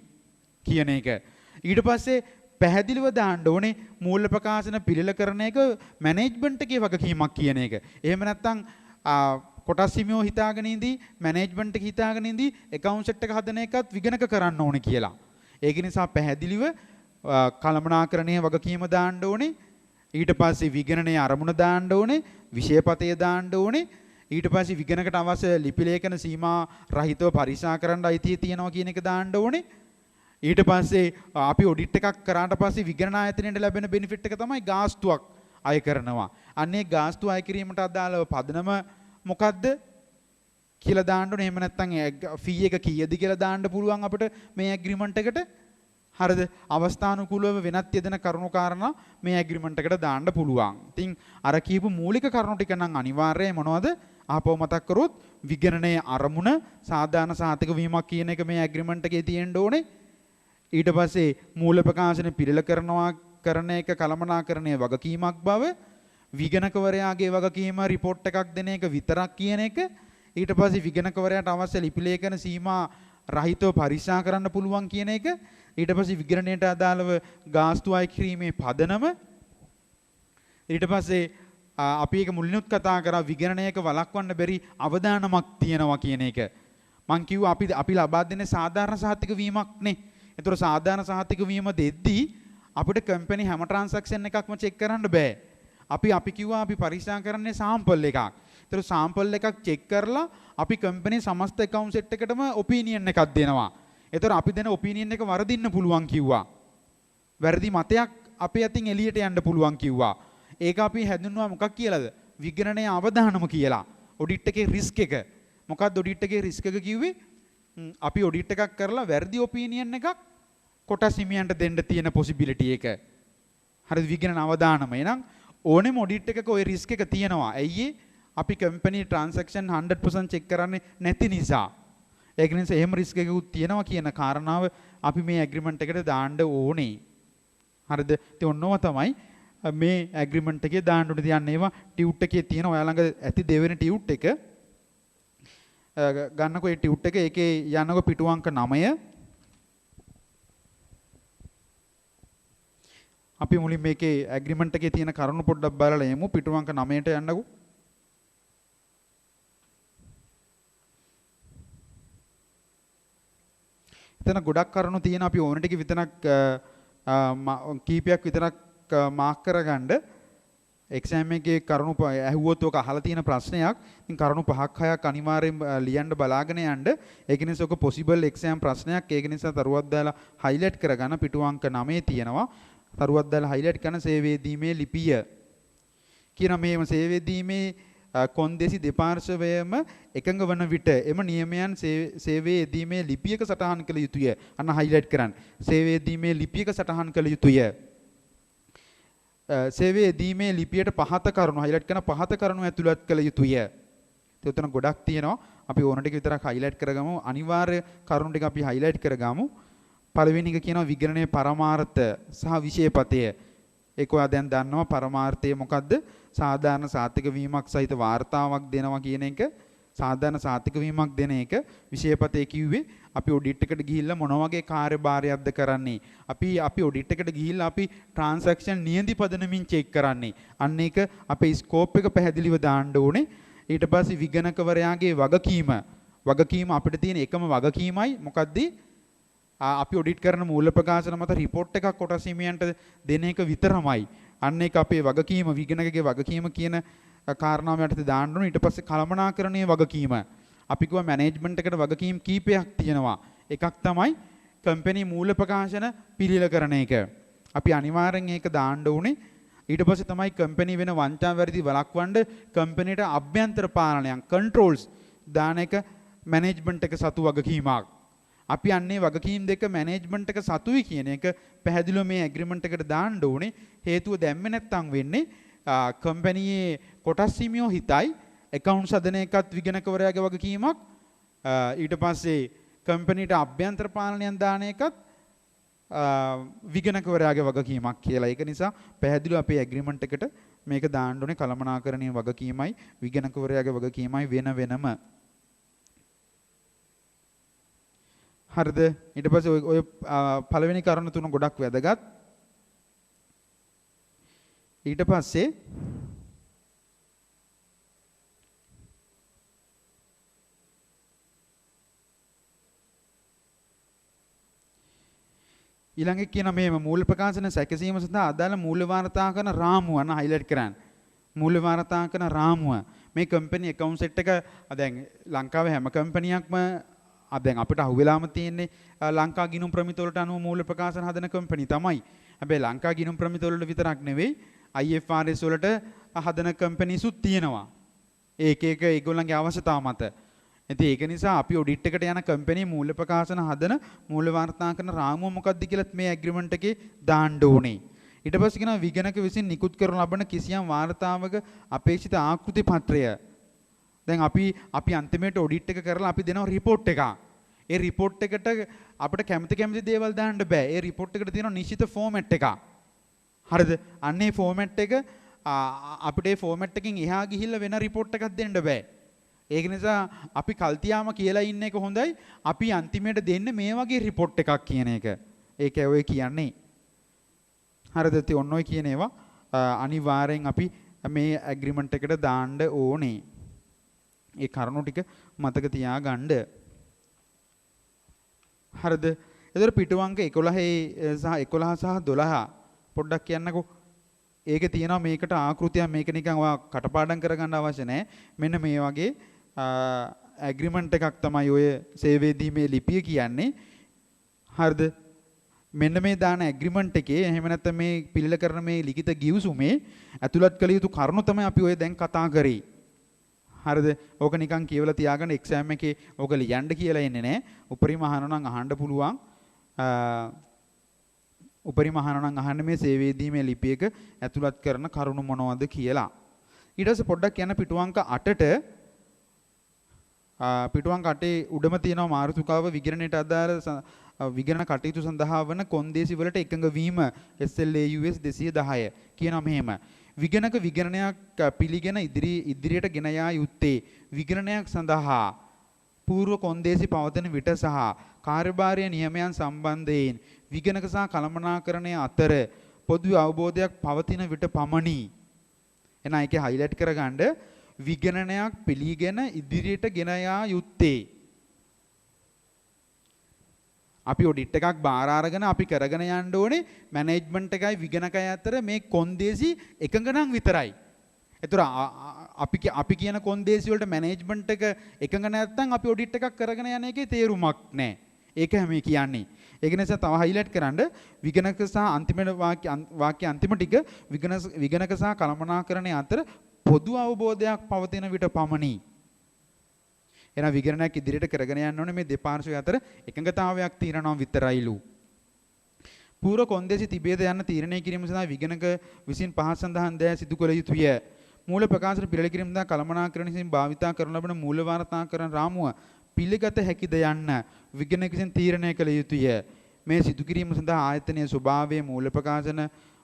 කියන එක. ඊට පස්සේ පැහැදිලිව දාන්න ඕනේ මූල්‍ය ප්‍රකාශන පිළිල කරන එක මැනේජ්මන්ට් එකේ වගකීමක් කියන එක. එහෙම නැත්නම් කොටස් හිමියෝ හිතාගෙන ඉඳී මැනේජ්මන්ට් එක හිතාගෙන ඉඳී account set එක හදන එකත් විගණක කරන්න ඕනේ කියලා. ඒක නිසා පැහැදිලිව කළමනාකරණයේ වගකීම දාන්න ඕනේ. ඊට පස්සේ විගණනයේ අරමුණ දාන්න ඕනේ. විෂයපතය දාන්න ඕනේ. ඊට පස්සේ විගණකට අවශ්‍ය ලිපි ලේඛන සීමා රහිතව පරීක්ෂා කරන්න අයිතිය තියෙනවා කියන එක දාන්න ඕනේ. ඊට පස්සේ අපි ඔඩිට් එකක් කරාට පස්සේ විගණන ආයතනයට ලැබෙන බෙනිෆිට් එක තමයි ගාස්තුවක් අය කරනවා. අන්නේ ගාස්තු අය කිරීමට අදාළව පදනම මොකද්ද කියලා දාන්න ඕනේ. එහෙම නැත්නම් ෆී එක කීයද කියලා දාන්න පුළුවන් අපිට මේ ඇග්‍රීමන්ට් එකට. හරිද? අවස්ථානුකූලව වෙනත් යෙදෙන කරුණු කාරණා මේ ඇග්‍රීමන්ට් එකට දාන්න පුළුවන්. ඉතින් අර කියපු මූලික කරුණු ටික නම් අනිවාර්යයෙන් මොනවද? ආපහු මතක් කරොත් විගණනයේ අරමුණ සාධාරණ සාතික වීමක් කියන එක මේ ඇග්‍රීමන්ට් එකේ තියෙන්න ඕනේ. ඊට පස්සේ මූල ප්‍රකාශන පිළිල කරන එක කළමනාකරණයේ වගකීමක් බව, විගණකවරයාගේ වගකීම රිපෝට් එකක් දෙන එක විතරක් කියන එක. ඊට පස්සේ විගණකවරයාට අවශ්‍ය ලිපි ලේඛන සීමා රහිතව පරීක්ෂා කරන්න පුළුවන් කියන එක. ඊට පස්සේ විගණනයට අදාළව ගාස්තු අය කිරීමේ පදනම. ඊට පස්සේ අපි ඒක මුලිනුත් කතා කරා විගණනයක වළක්වන්න බැරි අවදානමක් තියෙනවා කියන එක. මං කිව්වා අපි ලබා දෙන්නේ සාධාරණ සහතික වීමක් නේ. ඒතර සාධාරණ සහතික වීම දෙද්දී අපිට කම්පැනි හැම ට්‍රාන්සැක්ෂන් එකක්ම චෙක් කරන්න බෑ. අපි කිව්වා අපි පරීක්ෂා කරන්නේ සාම්පල් එකක්. ඒතර සාම්පල් එකක් චෙක් කරලා අපි කම්පැනි සමස්ත account set එකටම ඔපිනියන් එකක් දෙනවා. ඒතර අපි දෙන ඔපිනියන් එක වරදින්න පුළුවන් කිව්වා. වැරදි මතයක් අපේ අතින් එළියට යන්න පුළුවන් කිව්වා. ඒක අපි හැඳින්වුවා මොකක් කියලාද? විගණනයේ අවදානම කියලා. ඔඩිට් එකේ රිස්ක් එක. මොකක්ද ඔඩිට් එකේ රිස්ක් එක කිව්වේ? අපි ඔඩිට් එකක් කරලා වැරදි ඔපිනියන් එකක් කොටස් හිමියන්ට දෙන්න තියෙන possibility එක. හරිද? විගණන අවදානම. එහෙනම් ඕනෙම ඔඩිට් එකක ওই රිස්ක් එක තියෙනවා. ඇයි අපි කම්පැනි ට්‍රාන්සැක්ෂන් 100% චෙක් කරන්නේ නැති නිසා. ඒක නිසා එහෙම රිස්ක් එකකුත් තියෙනවා කියන කාරණාව අපි මේ ඇග්‍රීමන්ට් එකට දාන්න ඕනේ. හරිද? ඉතින් ඔන්නෝම තමයි මේ ඇග්‍රීමන්ට් එකේ දාන්න ඕනේ. තියන්නේ ඒවා ටියුට් එකේ තියෙන ඔයා ළඟ ඇති දෙවෙනි ටියුට් එක ගන්නකෝ. ඒ ටියුට් එක ඒකේ යන්නකෝ පිටු අංක 9. අපි මුලින් මේකේ ඇග්‍රීමන්ට් එකේ තියෙන කරුණු පොඩ්ඩක් බලලා යමු. පිටු අංක 9ට යන්නකෝ. එතන ගොඩක් කරුණු තියෙන අපි ඕන ටික විතරක් කීපයක් විතරක් මාක් කරගන්න. එක්සෑම් එකේ කරුණු ඇහුවොත් ඔක අහලා තියෙන ප්‍රශ්නයක්. ඉතින් කරුණු 5ක් 6ක් අනිවාර්යෙන් ලියන්න බලාගෙන යන්න. ඒක නිසා ඔක possible එක්සෑම් ප්‍රශ්නයක්. ඒක නිසා තරුවක් දාලා highlight කරගන්න. පිටු අංක 9 තියෙනවා. තරුවක් දාලා highlight කරන සේවයේදීමේ ලිපිය කියන මේම සේවයේදීමේ කොන්දේසි දෙපාර්ශවයම එකඟ වන විට එම නියමයන් සේවයේ යෙදීමේ ලිපියක සටහන් කළ යුතුය. අන්න highlight කරන්න. සේවයේ යෙදීමේ ලිපියක සටහන් කළ යුතුය. සේවයේ යෙදීමේ ලිපියට පහත කරුණු highlight කරන පහත කරුණු ඇතුළත් කළ යුතුය. ඒ උතන ගොඩක් තියෙනවා. අපි ඕන ටික විතරක් highlight කරගමු. අනිවාර්ය කරුණු ටික අපි highlight කරගමු. පළවෙනි එක කියනවා විගණනයේ පරමාර්ථ සහ විෂයපතය. ඒක ඔයා දැන් දන්නවා පරමාර්ථය මොකද්ද? සාධාරණ සාතික වීමක් සහිත වාර්තාවක් දෙනවා කියන එක. සාධාරණ සාතික වීමක් දෙන එක. විෂයපතේ කිව්වේ අපි ඔඩිට් එකට ගිහිල්ලා මොන වගේ කාර්යභාරයක්ද කරන්නේ. අපි ඔඩිට් එකට ගිහිල්ලා අපි ට්‍රාන්සැක්ෂන් නියඳි පදනමින් චෙක් කරන්නේ. අන්න ඒක අපේ ස්කෝප් එක පැහැදිලිව දාන්න ඕනේ. ඊට පස්සේ විගණකවරයාගේ වගකීම අපිට තියෙන එකම වගකීමයි මොකද්ද? අපි ඔඩිට් කරන මූල ප්‍රකාශන මත රිපෝට් එකක් කොටස් හිමියන්ට දෙන එක විතරමයි. අන්න ඒක අපේ වගකීම විගණකගේ වගකීම කියන කාරණාව යටතේ දාන්න ඕනේ. ඊට පස්සේ කළමනාකරණයේ වගකීම. අපි කිව්වා මැනේජ්මන්ට් එකට වගකීම් කීපයක් තියෙනවා. එකක් තමයි කම්පැනි මූල ප්‍රකාශන පිළිල කරන එක. අපි අනිවාර්යෙන් ඒක දාන්න ඕනේ. ඊට පස්සේ තමයි කම්පැනි වෙන වංචා වැරදි වළක්වන්න කම්පැනිට අභ්‍යන්තර පාලනයක් කන්ට්‍රෝල්ස් දාන එක මැනේජ්මන්ට් එක සතු වගකීමක්. අපි අන්නේ වගකීම් දෙක මැනේජ්මන්ට් එක සතුයි කියන එක පැහැදිලිව මේ ඇග්‍රීමන්ට් එකට දාන්න ඕනේ. හේතුව දැම්මේ නැත්තම් වෙන්නේ කම්පැනියේ කොටස් හිමියෝ හිතයි account හදන එකත් විගණකවරයාගේ වගකීමක්. ඊට පස්සේ කම්පැනිට අභ්‍යන්තර පාලනයක් දාන එකත් විගණකවරයාගේ වගකීමක් කියලා. ඒක නිසා පැහැදිලිව අපේ ඇග්‍රීමන්ට් එකට මේක දාන්න ඕනේ කළමනාකරණයේ වගකීමයි විගණකවරයාගේ වගකීමයි වෙන වෙනම. හරිද? ඊට පස්සේ ඔය පළවෙනි කරුණ තුන ගොඩක් වැදගත්. ඊට පස්සේ ඊළඟ කියන මේ මූල්‍ය ප්‍රකාශන සැකසීම සඳහා අදාළ මූල්‍ය වාර්තාකරණ රාමුව අන්න හයිලයිට් කරන්න. මූල්‍ය වාර්තාකරණ රාමුව මේ කම්පැනි account set එක දැන් ලංකාවේ හැම කම්පැනියක්ම දැන් අපිට අහුවෙලාම තියෙන්නේ ලංකා ගිණුම් ප්‍රමිති වලට අනුව මූල්‍ය ප්‍රකාශන හදන කම්පැනි තමයි. හැබැයි ලංකා ගිණුම් ප්‍රමිති වලට විතරක් නෙවෙයි IFRS වලට හදන කම්පැනිසුත් තියෙනවා. ඒක ඒගොල්ලන්ගේ අවශ්‍යතාව මත. ඉතින් ඒක නිසා අපි ඔඩිට් එකට යන කම්පැනි මූල්‍ය ප්‍රකාශන හදන මූල්‍ය වාර්තාකරණ රාමුව මොකක්ද කියලාත් මේ ඇග්‍රීමන්ට් එකේ දාන්න ඕනේ. ඊට පස්සේ කියනවා විගණක විසින් නිකුත් කරන ලබන කිසියම් වාර්තාවක අපේක්ෂිත ආකෘති පත්‍රය. දැන් අපි අන්තිමේට ඔඩිට් එක කරලා අපි දෙනවා රිපෝට් එකක්. ඒ රිපෝට් එකට අපිට කැමති දේවල් දාන්න බෑ. ඒ රිපෝට් එකට තියෙනවා නිශ්චිත ෆෝමැට් එකක්. හරිද? අන්නේ ෆෝමැට් එක අපිට ඒ ෆෝමැට් එකකින් එහා ගිහිල්ලා වෙන රිපෝට් එකක් දෙන්න බෑ. ඒක නිසා අපි කල්තියාම කියලා ඉන්න එක හොඳයි. අපි අන්තිමේට දෙන්නේ මේ වගේ රිපෝට් එකක් කියන එක. ඒක ඔය කියන්නේ. හරිද? ඉතින් ඔන්න ඔය කියන ඒවා අනිවාර්යෙන් අපි මේ ඇග්‍රීමන්ට් එකට දාන්න ඕනේ. ඒ කරුණු ටික මතක තියාගන්න. හරිද? එතකොට පිටුවංක 11 සහ 12 පොඩ්ඩක් කියන්නකෝ. ඒකේ තියෙනවා මේකට ආකෘතියක් මේක නිකන් ඔයා කටපාඩම් කරගන්න අවශ්‍ය නැහැ. මෙන්න මේ වගේ ඇග්‍රීමන්ට් එකක් තමයි ඔය සේවයේ දීමේ ලිපිය කියන්නේ. හරිද? මෙන්න මේ දාන ඇග්‍රීමන්ට් එකේ එහෙම නැත්නම් මේ පිළිල කරන මේ ලිඛිත ගිවිසුමේ ඇතුළත් කළ යුතු කරුණු තමයි අපි ඔය දැන් කතා කරේ. හරිද? ඕක නිකන් කියවලා තියාගන්න එක්සෑම් එකේ ඕක ලියන්න කියලා එන්නේ නැහැ. උපරිම අහනවා නම් අහන්න පුළුවන්. උපරිම අහනවා නම් අහන්න මේ සේවයේ දීමේ ලිපියක ඇතුළත් කරන කරුණු මොනවද කියලා. ඊට පස්සේ පොඩ්ඩක් යන පිටුවංක 8ට පිටුවංක 8 උඩම තියෙනවා මාතෘකාව විගණනයට අදාළ විගණන කටයුතු සඳහා වන කොන්දේසි වලට එකඟ වීම SLAUS 210 කියනවා මෙහෙම. විගණක විගණනයක් පිළිගෙන ඉදිරියට ගෙන යා යුත්තේ විගණනයක් සඳහා පූර්ව කොන්දේසි පවතින විට සහ කාර්යභාරය නියමයන් සම්බන්ධයෙන් විගණක සහ කළමනාකරණය අතර පොදු අවබෝධයක් පවතින විට පමණි. එහෙනම් ඒකේ හයිලයිට් කරගන්න විගණනයක් පිළිගෙන ඉදිරියට ගෙන යා යුත්තේ. අපි ඔඩිට් එකක් බාර අරගෙන අපි කරගෙන යන්න ඕනේ මැනේජ්මන්ට් එකයි විගණකයි අතර මේ කොන්දේසි එකඟ නම් විතරයි. ඒතර අපි කියන කොන්දේසි වලට මැනේජ්මන්ට් එක එකඟ නැත්නම් අපි ඔඩිට් එකක් කරගෙන යන එකේ තේරුමක් නැහැ. ඒක හැම කියන්නේ. ඒක නිසා තව හයිලයිට් කරන්න විගණක සහ අන්තිම වාක්‍ය අන්තිම ටික විගණක සහ කළමනාකරණය අතර පොදු අවබෝධයක් පවතින විට පමණි. එහෙනම් විගණනයක් ඉදිරියට කරගෙන යන්න ඕනේ මේ දෙපාර්ශ්වය අතර එකඟතාවයක් තියෙනවා විතරයිලු. පූර්ව කොන්දේසි තිබේද යන්න තීරණය කිරීම සඳහා විගණක විසින් පහත් සඳහන් දෑ සිදු කළ යුතුය. මූල ප්‍රකාශන පිළිල කිරීම සඳහා කළමනාකරණ විසින් භාවිතා කරන ලබන මූල වාර්තාකරණ රාමුව පිළිගත හැකිද යන්න විගණක විසින් තීරණය කළ යුතුය. මේ සිදු කිරීම සඳහා ආයතනයේ ස්වභාවය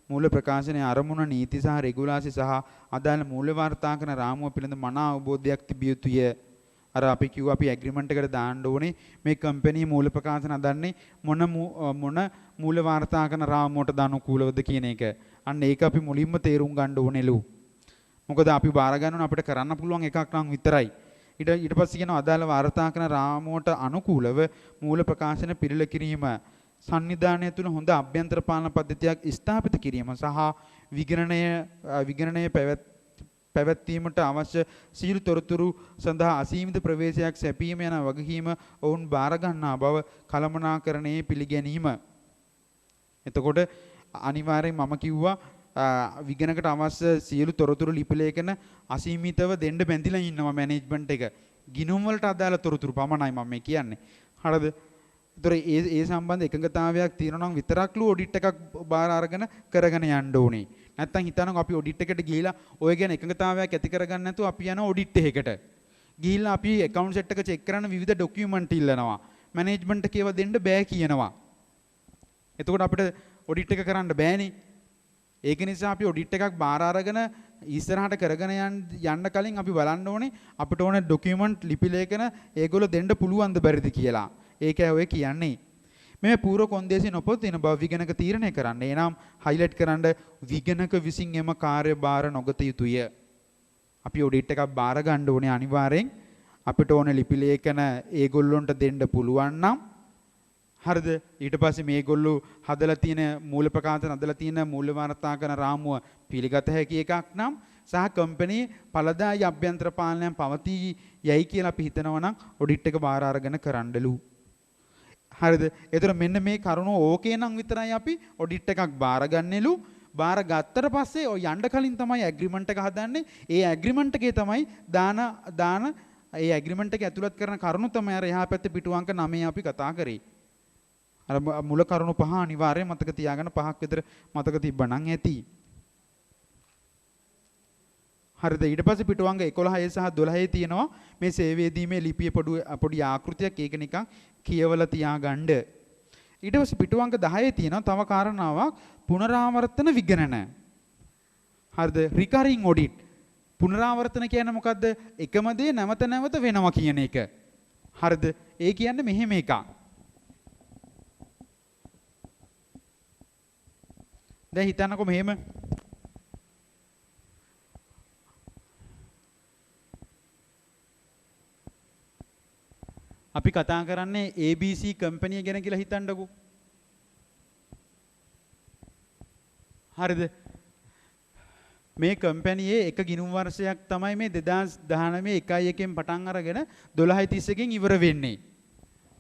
මූල ප්‍රකාශනයේ අරමුණ නීති සහ රෙගුලාසි සහ අදාළ මූල වාර්තාකරණ රාමුව පිළිබඳ මනා අවබෝධයක් තිබිය යුතුය. අර අපි කිව්වා අපි ඇග්‍රීමන්ට් එකට දාන්න ඕනේ මේ කම්පැනි මූල ප්‍රකාශන හදන්නේ මොන මූල වාර්තාකරණ රාමුවට අනුකූලවද කියන එක. අන්න ඒක අපි මුලින්ම තේරුම් ගන්න ඕනෙලු. මොකද අපි බාර ගන්න අපිට කරන්න පුළුවන් එකක් නම් විතරයි. ඊට පස්සේ කියනවා අදාළ වාර්තාකරණ රාමුවට අනුකූලව මූල ප්‍රකාශන පිළිල කිරීම සංවිධානය තුළ හොඳ අභ්‍යන්තර පාලන පද්ධතියක් ස්ථාපිත කිරීම සහ විගණනයේ පැවැත්වීමට අවශ්‍ය සියලු තොරතුරු සඳහා අසීමිත ප්‍රවේශයක් සැපීම යන වගකීම ඔවුන් බාර ගන්නා බව කළමනාකරණයේ පිළිගැනීම. එතකොට අනිවාර්යෙන් මම කිව්වා විගණකට අවශ්‍ය සියලු තොරතුරු ලිපිලේඛන අසීමිතව දෙන්න බැඳිලා ඉන්නවා මැනේජ්මන්ට් එක. ගිණුම් වලට අදාළ තොරතුරු පමණයි මම මේ කියන්නේ. හරිද? ඒතර ඒ සම්බන්ධ එකඟතාවයක් තියෙනවා නම් විතරක්ලු ඔඩිට් එකක් බාර අරගෙන කරගෙන යන්න ඕනේ. නැත්තම් හිතනවා අපි ඔඩිට් එකට ගිහිලා ඔය ගැන එකඟතාවයක් ඇති කරගන්න නැතුව අපි යනවා ඔඩිට් එකකට. ගිහිල්ලා අපි account set එක check කරන්න විවිධ document ඉල්ලනවා. management කියව දෙන්න බෑ කියනවා. එතකොට අපිට ඔඩිට් එක කරන්න බෑනේ. ඒක නිසා අපි ඔඩිට් එකක් බාර අරගෙන ඉස්සරහට කරගෙන යන්න කලින් අපි බලන්න ඕනේ අපිට ඕන ડોකියුමන්ට් ලිපිලේඛන ඒගොල්ලෝ දෙන්න පුළුවන්ද බැරිද කියලා. ඒකයි ඔය කියන්නේ. මේ පූර්ව කොන්දේසි නොපවතින බව විගණක තීරණය කරන්න. එනම් හයිලයිට් කරන්න විගණක විසින් එම කාර්යභාර නොගත යුතුය. අපි ඔඩිට් එකක් බාර ගන්න ඕනේ අනිවාර්යෙන්. අපිට ඕන ලිපිලේඛන ඒගොල්ලොන්ට දෙන්න පුළුවන් නම් හරිද? ඊට පස්සේ මේගොල්ලෝ හදලා තියෙන මූල ප්‍රකාශන හදලා තියෙන මූල්‍ය වාර්තාකරන රාමුව පිළිගත හැකි එකක් නම් සහ කම්පැනි පළදායි අභ්‍යන්තර පාලනයෙන් පවතී යයි කියලා අපි හිතනවා නම් ඔඩිට් එක බාර අරගෙන කරන්නලු. හරිද? ඒතර මෙන්න මේ කරුණ ඕකේ නම් විතරයි අපි ඔඩිට් එකක් බාර ගන්නෙලු. බාර ගත්තට පස්සේ ඔය යන්න කලින් තමයි ඇග්‍රීමන්ට් එක හදන්නේ. ඒ ඇග්‍රීමන්ට් එකේ තමයි දාන ඒ ඇග්‍රීමන්ට් එක ඇතුළත් කරන කරුණු තමයි අර එහා පැත්තේ පිටුවංක 9 අපි කතා කරේ. අර මුල කරුණු පහ අනිවාර්යයෙන් මතක තියාගන්න 5ක් විතර මතක තිබ්බනම් ඇති. හරිද? ඊට පස්සේ පිටුවංග 11 සහ 12 තියෙනවා මේ සේවයේදීමේ ලිපිය පොඩි ආකෘතියක්. ඒක නිකන් කියවලා තියාගන්න. ඊට පස්සේ පිටුවංග 10 තියෙනවා තව කාරණාවක් පුනරාවර්තන විගණන. හරිද? Recurring audit. පුනරාවර්තන කියන්නේ මොකද්ද? එකම දේ නැවත නැවත වෙනවා කියන එක. හරිද? ඒ කියන්නේ මෙහෙම එකක්. දැන් හිතන්නකෝ මෙහෙම අපි කතා කරන්නේ ABC කම්පැනි ගැන කියලා හිතන්නකෝ. හරිද? මේ කම්පැනියේ එක ගිණුම් වර්ෂයක් තමයි මේ 2019 1/1 පටන් අරගෙන 12/31 ඉවර වෙන්නේ.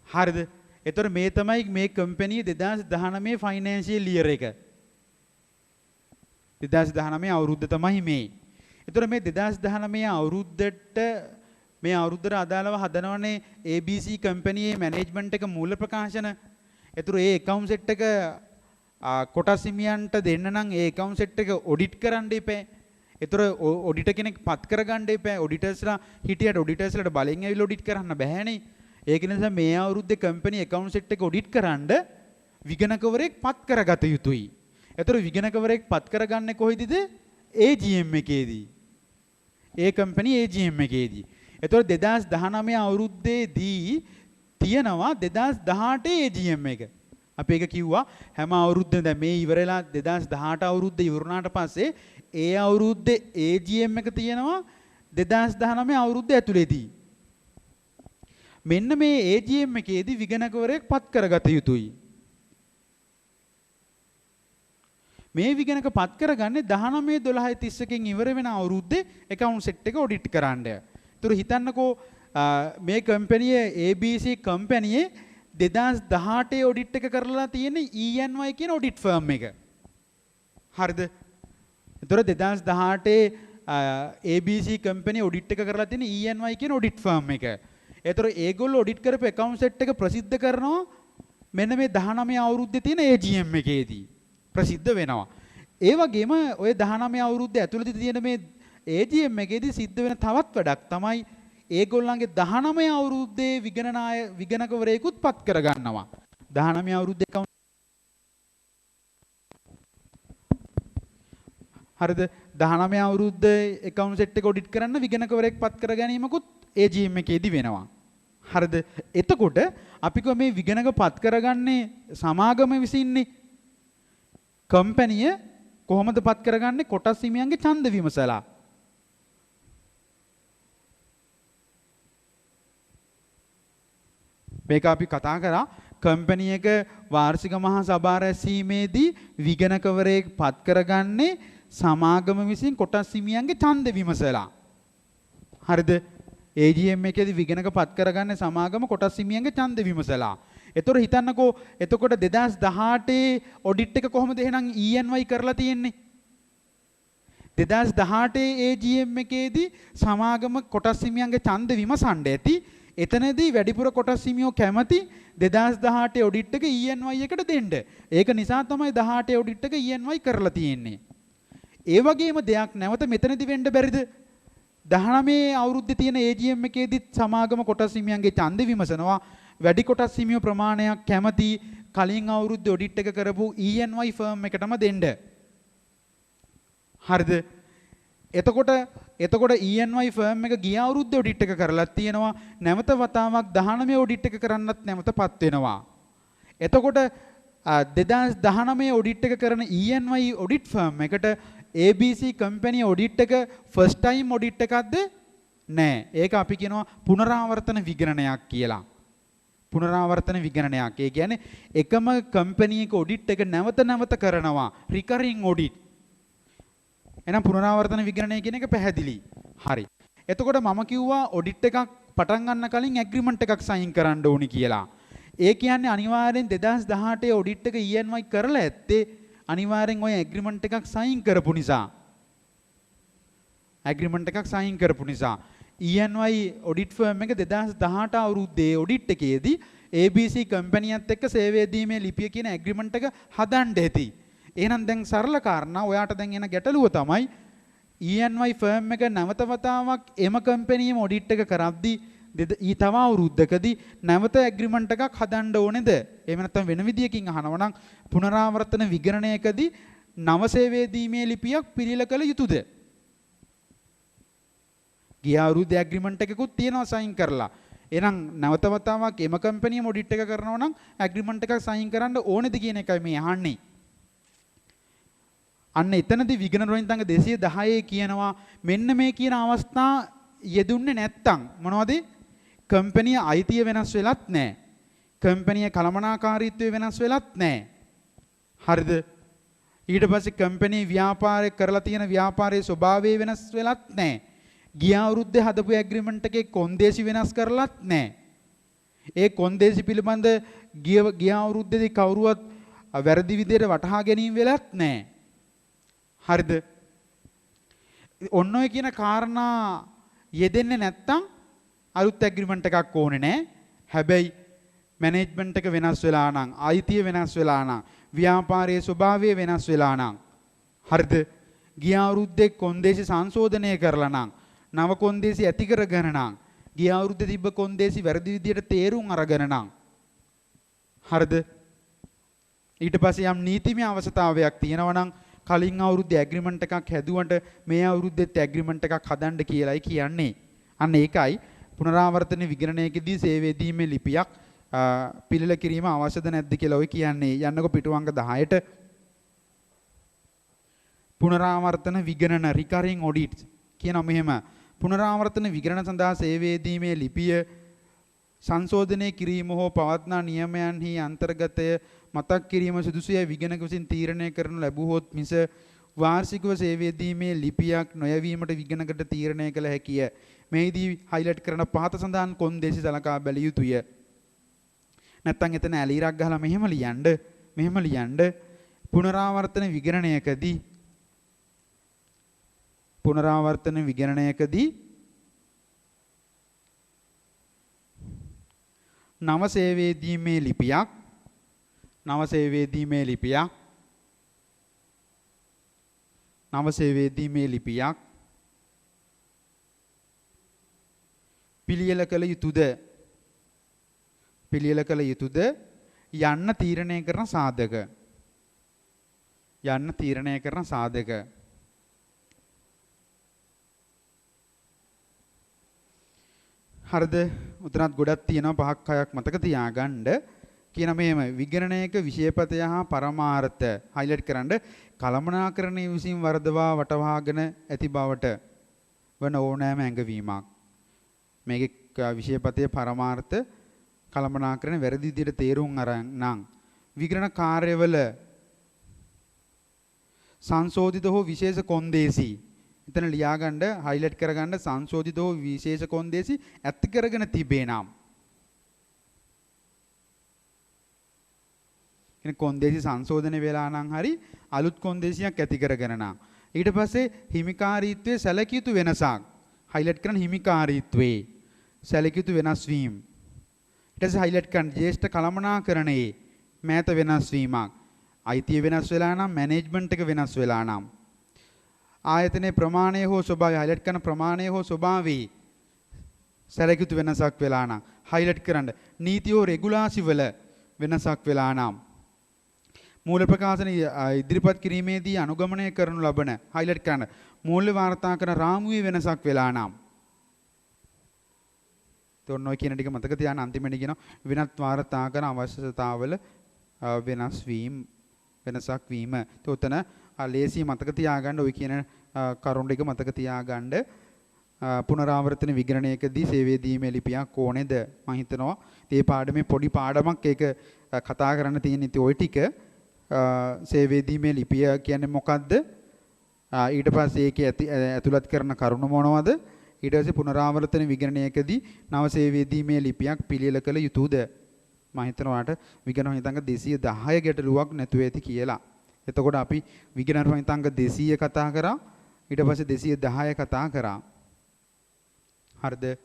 හරිද? ඒතර මේ තමයි මේ කම්පැනියේ 2019 ෆයිනෑන්ෂියල් ඉයර් එක. 2019 අවුරුද්ද තමයි මේ. ඒතර මේ 2019 අවුරුද්දට මේ අවුරුද්දට අදාළව හදනවනේ ABC කම්පැනියේ මැනේජ්මන්ට් එක මූල ප්‍රකාශන. ඒතර ඒ account set එක කොටස් හිමියන්ට දෙන්න නම් ඒ account set එක ඔඩිට් කරන්න ඉපේ. ඒතර ඔඩිටර් කෙනෙක් පත් කරගන්න ඉපේ. ඔඩිටර්ස්ලා හිටියට ඔඩිටර්ස්ලාට බලෙන් ඇවිල්ලා ඔඩිට් කරන්න බෑනේ. ඒක නිසා මේ අවුරුද්දේ කම්පැනි account set එක ඔඩිට් කරන්න විගණකවරයෙක් පත් කරගත යුතුයි. ඒතර විගණකවරයෙක් පත් කරගන්නේ කොහේදීද? AGM එකේදී. ඒ කම්පැනි AGM එකේදී. ඒතර 2019 අවුරුද්දේදී තියෙනවා 2018 AGM එක. අපි ඒක කිව්වා හැම අවුරුද්දෙම දැන් මේ ඉවරලා 2018 අවුරුද්ද ඉවරුණාට පස්සේ ඒ අවුරුද්දේ AGM එක තියෙනවා 2019 අවුරුද්ද ඇතුළේදී. මෙන්න මේ AGM එකේදී විගණකවරයෙක් පත් කරගත යුතුයි. මේ විගණක පත් කරගන්නේ 19/12/31කින් ඉවර වෙන අවුරුද්දේ account set එක ඔඩිට් කරන්න. ඒතර හිතන්නකෝ මේ කම්පැනියේ ABC කම්පැනියේ 2018 ඔඩිට් එක කරලා තියෙන ENY කියන ඔඩිට් ෆර්ම් එක. හරිද? ඒතර 2018 ABC කම්පැනි ඔඩිට් එක කරලා තියෙන ENY කියන ඔඩිට් ෆර්ම් එක. ඒතර ඒගොල්ලෝ ඔඩිට් කරපු account set එක ප්‍රසිද්ධ කරනවා මෙන්න මේ 19 අවුරුද්දේ තියෙන AGM එකේදී. ප්‍රසිද්ධ වෙනවා. ඒ වගේම ඔය 19 අවුරුද්ද ඇතුළතදී තියෙන මේ AGM එකේදී සිද්ධ වෙන තවත් වැඩක් තමයි ඒගොල්ලන්ගේ 19 අවුරුද්දේ විගණකවරයෙකුත් පත් කරගන්නවා. 19 අවුරුද්දේ හරිද? 19 අවුරුද්දේ account set එක ඔඩිට් කරන්න විගණකවරයෙක් පත් කර ගැනීමකුත් AGM එකේදී වෙනවා. හරිද? එතකොට අපි මේ විගණක පත් කරගන්නේ සමාගම විසින්නේ. කම්පැනිය කොහොමද පත් කරගන්නේ? කොටස් හිමියන්ගේ ඡන්ද විමසලා. මේක අපි කතා කරා කම්පැනි එක වාර්ෂික මහා සභා රැස්වීමේදී විගණකවරයෙක් පත් කරගන්නේ සමාගම විසින් කොටස් හිමියන්ගේ ඡන්ද විමසලා. හරිද? AGM එකේදී විගණක පත් කරගන්නේ සමාගම කොටස් හිමියන්ගේ ඡන්ද විමසලා. එතකොට හිතන්නකෝ එතකොට 2018 ඔඩිට් එක කොහොමද එහෙනම් ENY කරලා තියෙන්නේ? 2018 AGM එකේදී සමාගම කොටස් හිමියන්ගේ ඡන්ද විමසන්න ඇති. එතනදී වැඩිපුර කොටස් හිමියෝ කැමති 2018 ඔඩිට් එක ENY එකට දෙන්න. ඒක නිසා තමයි 18 ඔඩිට් එක ENY කරලා තියෙන්නේ. ඒ වගේම දෙයක් නැවත මෙතනදී වෙන්න බැරිද? 19 අවුරුද්දේ තියෙන AGM එකේදී සමාගම කොටස් හිමියන්ගේ ඡන්ද විමසනවා. වැඩි කොටස් හිමියෝ ප්‍රමාණයක් කැමති කලින් අවුරුද්දේ ඔඩිට් එක කරපු ENY ෆර්ම් එකටම දෙන්න. හරිද? එතකොට ENY ෆර්ම් එක ගිය අවුරුද්දේ ඔඩිට් එක කරලා තියෙනවා. නැවත වතාවක් 19 ඔඩිට් එක කරන්නත් නැවතපත් වෙනවා. එතකොට 2019 ඔඩිට් එක කරන ENY ඔඩිට් ෆර්ම් එකට ABC කම්පැනි ඔඩිට් එක ෆස්ට් ටයිම් ඔඩිට් එකක්ද? නෑ. ඒක අපි කියනවා පුනරාවර්තන විගණනයක් කියලා. පුනරාවර්තන විගණනයක්. ඒ කියන්නේ එකම කම්පැනි එක ඔඩිට් එක නැවත නැවත කරනවා. Recurring audit. එහෙනම් පුනරාවර්තන විගණනය කියන එක පැහැදිලි. හරි. එතකොට මම කිව්වා ඔඩිට් එකක් පටන් ගන්න කලින් ඇග්‍රීමන්ට් එකක් සයින් කරන්න ඕනි කියලා. ඒ කියන්නේ අනිවාර්යෙන් 2018 ඔඩිට් එක ENY කරලා ඇත්තේ අනිවාර්යෙන් ওই ඇග්‍රීමන්ට් එකක් සයින් කරපු නිසා. ඇග්‍රීමන්ට් එකක් සයින් කරපු නිසා. ENY ඔඩිට් ෆර්ම් එක 2018 අවුරුද්දේ ඔඩිට් එකේදී ABC කම්පැනියත් එක්ක සේවය දීමේ ලිපිය කියන ඇග්‍රීමන්ට් එක හදන්න ඇති. එහෙනම් දැන් සරල කාරණා ඔයාට දැන් එන ගැටලුව තමයි ENY ෆර්ම් එක නැවත වතාවක් එම කම්පැනියම ඔඩිට් එක කරද්දී තව අවුරුද්දකදී නැවත ඇග්‍රීමන්ට් එකක් හදන්න ඕනේද? එහෙම නැත්නම් වෙන විදියකින් අහනවා නම් පුනරාවර්තන විගණනයකදී නව සේවය දීමේ ලිපියක් පිළිල කළ යුතුද? ගිය අවුරුද්දේ ඇග්‍රීමන්ට් එකකුත් තියෙනවා සයින් කරලා. එහෙනම් නැවත වතාවක් එම කම්පැනියම ඔඩිට් එක කරනවා නම් ඇග්‍රීමන්ට් එකක් සයින් කරන්න ඕනේද කියන එකයි මේ අහන්නේ. අන්න එතනදී විගණන වලින් තංග 210 කියනවා මෙන්න මේ කියන අවස්ථා යෙදුන්නේ නැත්තම් මොනවද? කම්පැනි අයිතිය වෙනස් වෙලත් නැහැ. කම්පැනි කළමනාකාරීත්වය වෙනස් වෙලත් නැහැ. හරිද? ඊට පස්සේ කම්පැනි ව්‍යාපාරය කරලා තියෙන ව්‍යාපාරයේ ස්වභාවය වෙනස් වෙලත් නැහැ. ගිය අවුරුද්දේ හදපු ඇග්‍රීමන්ට් එකේ කොන්දේසි වෙනස් කරලත් නැහැ. ඒ කොන්දේසි පිළිබඳ ගිය අවුරුද්දේදී කවුරුවත් වැරදි විදිහට වටහා ගැනීම වෙලත් නැහැ. හරිද? ඔන්න ඔය කියන කාරණා යෙදෙන්නේ නැත්තම් අලුත් ඇග්‍රීමන්ට් එකක් ඕනේ නැහැ. හැබැයි මැනේජ්මන්ට් එක වෙනස් වෙලා නම්, අයිතිය වෙනස් වෙලා නම්, ව්‍යාපාරයේ ස්වභාවය වෙනස් වෙලා නම්, හරිද? ගිය අවුරුද්දේ කොන්දේසි සංශෝධනය කරලා නම්, නව කොන්දේසි ඇති කරගෙන නම්, ගිය අවුරුද්දේ තිබ්බ කොන්දේසි වැරදි විදියට තේරුම් අරගෙන නම්, හරිද? ඊට පස්සේ යම් නීතිමය අවශ්‍යතාවයක් තියෙනවා නම් කලින් අවුරුද්දේ ඇග්‍රීමන්ට් එකක් හැදුවට මේ අවුරුද්දේත් ඇග්‍රීමන්ට් එකක් හදන්න කියලායි කියන්නේ. අන්න ඒකයි පුනරාවර්තන විගණනයකදී සේවය දීමේ ලිපියක් පිළිල කිරීම අවශ්‍යද නැද්ද කියලා ඔය කියන්නේ. යන්නකො පිටුවංග 10ට පුනරාවර්තන විගණන රිකරින් ඔඩිට්ස් කියන මෙහෙම පුනරාවර්තන විගණන සඳහා සේවය දීමේ ලිපිය සංශෝධනය කිරීම හෝ පවත්නා නියමයන්හි අන්තර්ගතය මතක් කිරීම සුදුසුය විගණක විසින් තීරණය කරනු ලැබුවොත් මිස වාර්ෂිකව සේවය දීමේ ලිපියක් නොයවීමට විගණකට තීරණය කළ හැකිය. මෙහිදී හයිලයිට් කරන පහත සඳහන් කොන්දේසි සලකා බැලිය යුතුය. නැත්තම් එතන ඇලීරක් ගහලා මෙහෙම ලියන්න පුනරාවර්තන විගණනයකදී නව සේවය දීමේ ලිපියක් පිළියෙල කළ යුතුද යන්න තීරණය කරන සාධක හරිද? උතරත් ගොඩක් තියෙනවා 5ක් 6ක් මතක තියාගන්න. කියන මේම විගණනයක විෂයපතය හා පරමාර්ථ හයිලයිට් කරන්න කළමනාකරණයේ විසින් වර්ධවා වටවාගෙන ඇති බවට වන ඕනෑම ඇඟවීමක්. මේකේ විෂයපතයේ පරමාර්ථ කළමනාකරණ වැරදි විදිහට තේරුම් අරන් නම් විගණන කාර්යවල සංශෝධිත හෝ විශේෂ කොන්දේසි එතන ලියාගන්න හයිලයිට් කරගන්න සංශෝධිත හෝ විශේෂ කොන්දේසි ඇති කරගෙන තිබේ නම් කොන්දේසි සංශෝධනය වෙලා නම් හරි අලුත් කොන්දේසියක් ඇති කරගෙන නම් ඊට පස්සේ හිමිකාරීත්වයේ සැලකිය යුතු වෙනසක්. highlight කරන හිමිකාරීත්වයේ සැලකිය යුතු වෙනස් වීම. ඊට පස්සේ highlight කරන ජ්‍යෙෂ්ඨ කළමනාකරණයේ මෑත වෙනස් වීමක්. අයිතිය වෙනස් වෙලා නම් මැනේජ්මන්ට් එක වෙනස් වෙලා නම් ආයතනයේ ප්‍රමාණය හෝ ස්වභාවය highlight කරන ප්‍රමාණය හෝ ස්වභාවයේ සැලකිය යුතු වෙනසක් වෙලා නම් highlight කරන්න. නීති හෝ රෙගුලාසි වල වෙනසක් වෙලා නම් මූල ප්‍රකාශන ඉදිරිපත් කිරීමේදී අනුගමනය කරනු ලබන highlight කරන්න. මූල්‍ය වාර්තාකරණ රාමුවේ වෙනසක් වෙලා නම් තොන්න ඔය කියන ටික මතක තියාගන්න. අන්තිමට කියනවා වෙනත් වාර්තාකරණ අවශ්‍යතාවල වෙනස් වීම වෙනසක් වීම. උතන ලේසි මතක තියාගන්න ඔය කියන කරුණු ටික මතක තියාගන්න. පුනරාවර්තන විගණනයකදී සේවය දීමේ ලිපියක් ඕනේද? මම හිතනවා මේ පාඩමේ පොඩි පාඩමක් ඒක කතා කරන්න තියෙන ඉතින් ওই ටික සේවය දීමේ ලිපිය කියන්නේ මොකද්ද? ඊට පස්සේ ඒකේ ඇතුළත් කරන කරුණු මොනවද? ඊට පස්සේ පුනරාවර්තන විගණනයකදී නව සේවය දීමේ ලිපියක් පිළියෙල කළ යුතුද? මම හිතනවාට විගණන හිතංග 210 ගැටලුවක් නැතුව ඇති කියලා. එතකොට අපි විගණන හිතංග 200 කතා කරා. ඊට පස්සේ 210 කතා කරා. හරිද?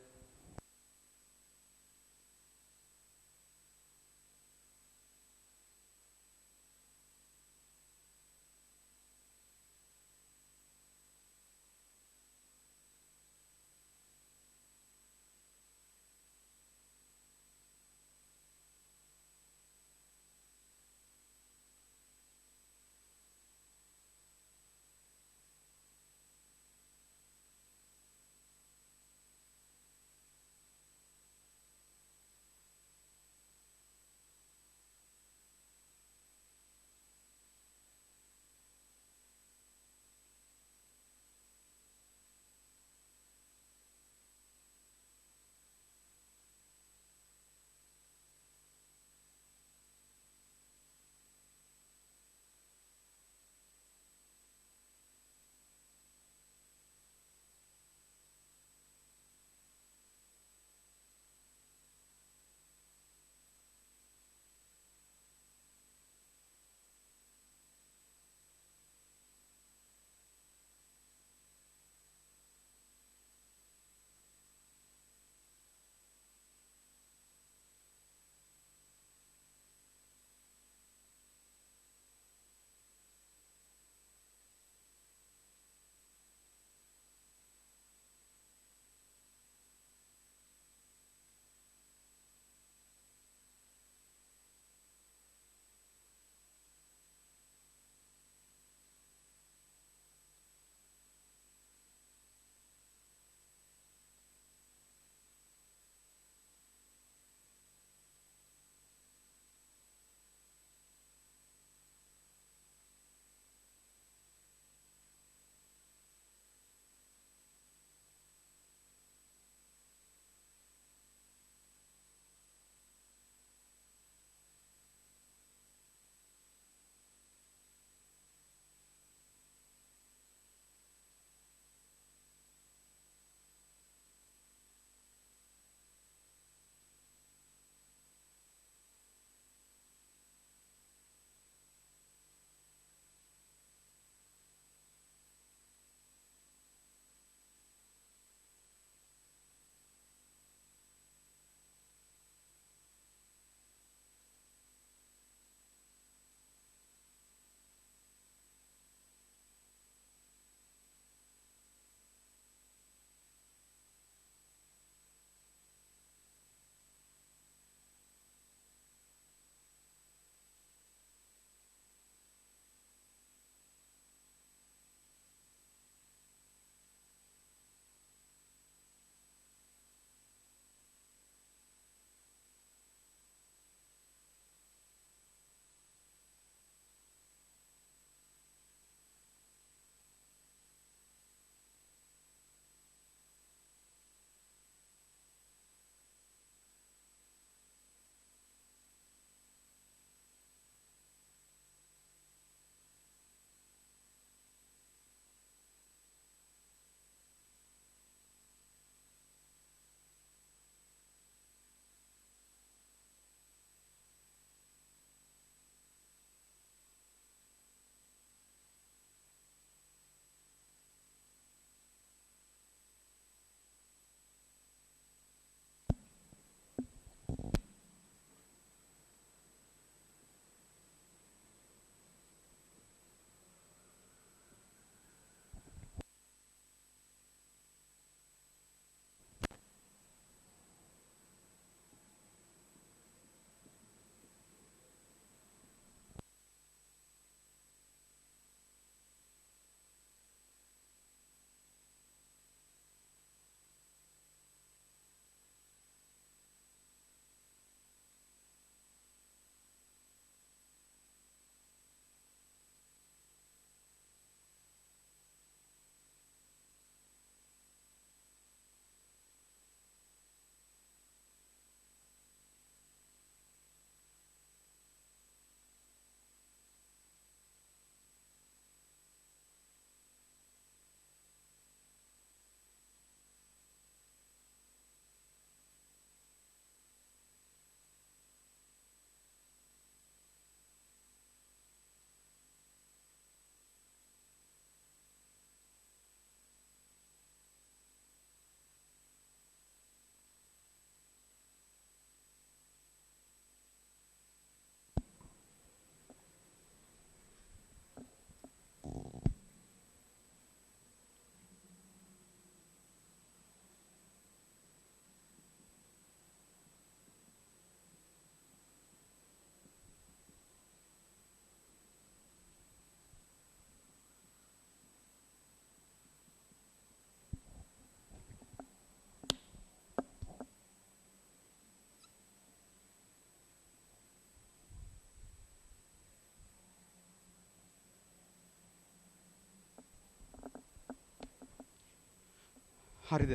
හරිද?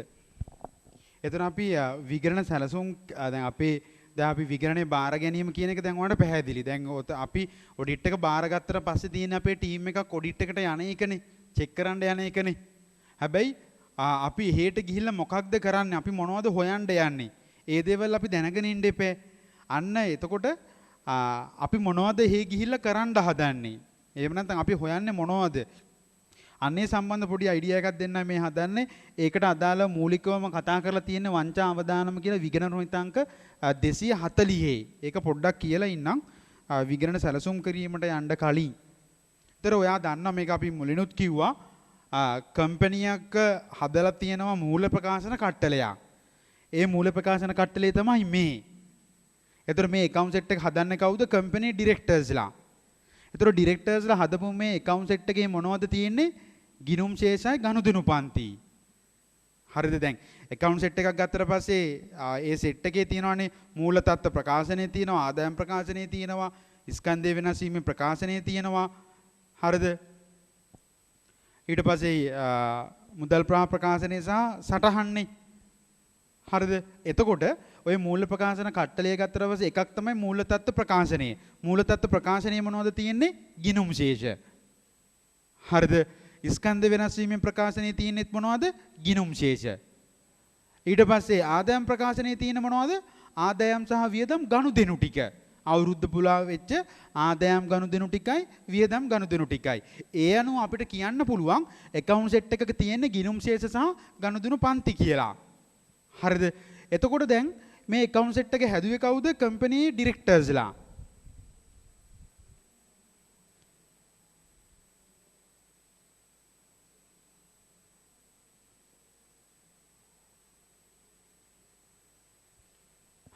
එතන අපි විගණන සැලසුම් දැන් අපි විගණනේ බාර ගැනීම කියන එක දැන් ඔයාලට පැහැදිලි. දැන් අපි ඔඩිට් එක බාරගත්තට පස්සේ තියෙන අපේ ටීම් එකක් ඔඩිට් එකට යන එකනේ. චෙක් කරන්න යන එකනේ. හැබැයි අපි එහෙට ගිහිල්ලා මොකක්ද කරන්නේ? අපි මොනවද හොයන්න යන්නේ? ඒ දේවල් අපි දැනගෙන ඉන්න එපේ. අන්න එතකොට අපි මොනවද එහෙ ගිහිල්ලා කරන්න හදන්නේ? එහෙම නැත්නම් අපි හොයන්නේ මොනවද? අන්නේ සම්බන්ධ පොඩි අයිඩියා එකක් දෙන්න මේ හදන්නේ. ඒකට අදාළ මූලිකවම කතා කරලා තියෙන වංචා අවදානම කියලා විගණන හිතාංක 240. ඒක පොඩ්ඩක් කියලා ඉන්නම්. විගණන සැලසුම් කිරීමට යන්න කලින්. ඒතර ඔයා දන්නා මේක අපි මුලිනුත් කිව්වා. කම්පැනියක් හදලා තියෙනවා මූල ප්‍රකාශන කට්ටලයක්. ඒ මූල ප්‍රකාශන කට්ටලේ තමයි මේ. ඒතර මේ account set එක හදන්නේ කවුද? කම්පැනි ඩිරෙක්ටර්ස්ලා. ඒතර ඩිරෙක්ටර්ස්ලා හදපු මේ account set එකේ මොනවද තියෙන්නේ? ගිණුම් ශේෂයි ගනුදෙනු පන්ති. හරිද? දැන් account set එකක් ගත්තට පස්සේ ඒ set එකේ තියෙනවානේ මූල තත්ත්ව ප්‍රකාශනයේ තියෙනවා, ආදායම් ප්‍රකාශනයේ තියෙනවා, ස්කන්ධය වෙනස් වීමේ ප්‍රකාශනයේ තියෙනවා. හරිද? ඊට පස්සේ මුදල් ප්‍රවාහ ප්‍රකාශනය සහ සටහන්නේ. හරිද? එතකොට ඔය මූල ප්‍රකාශන කට්ටලය ගත්තට පස්සේ එකක් තමයි මූල තත්ත්ව ප්‍රකාශනය. මූල තත්ත්ව ප්‍රකාශනයේ මොනවද තියෙන්නේ? ගිණුම් ශේෂ. හරිද? ස්කන්ධ වෙනස් වීමෙන් ප්‍රකාශනයේ තියෙන්නේ මොනවද? ගිණුම් ශේෂ. ඊට පස්සේ ආදායම් ප්‍රකාශනයේ තියෙන මොනවද? ආදායම් සහ වියදම් ගනුදෙනු ටික. අවුරුද්ද පුරා වෙච්ච ආදායම් ගනුදෙනු ටිකයි වියදම් ගනුදෙනු ටිකයි. ඒ අනුව අපිට කියන්න පුළුවන් account set එකක තියෙන ගිණුම් ශේෂ සහ ගනුදෙනු පන්ති කියලා. හරිද? එතකොට දැන් මේ account set එක හැදුවේ කවුද? කම්පැනි ඩිරෙක්ටර්ස්ලා.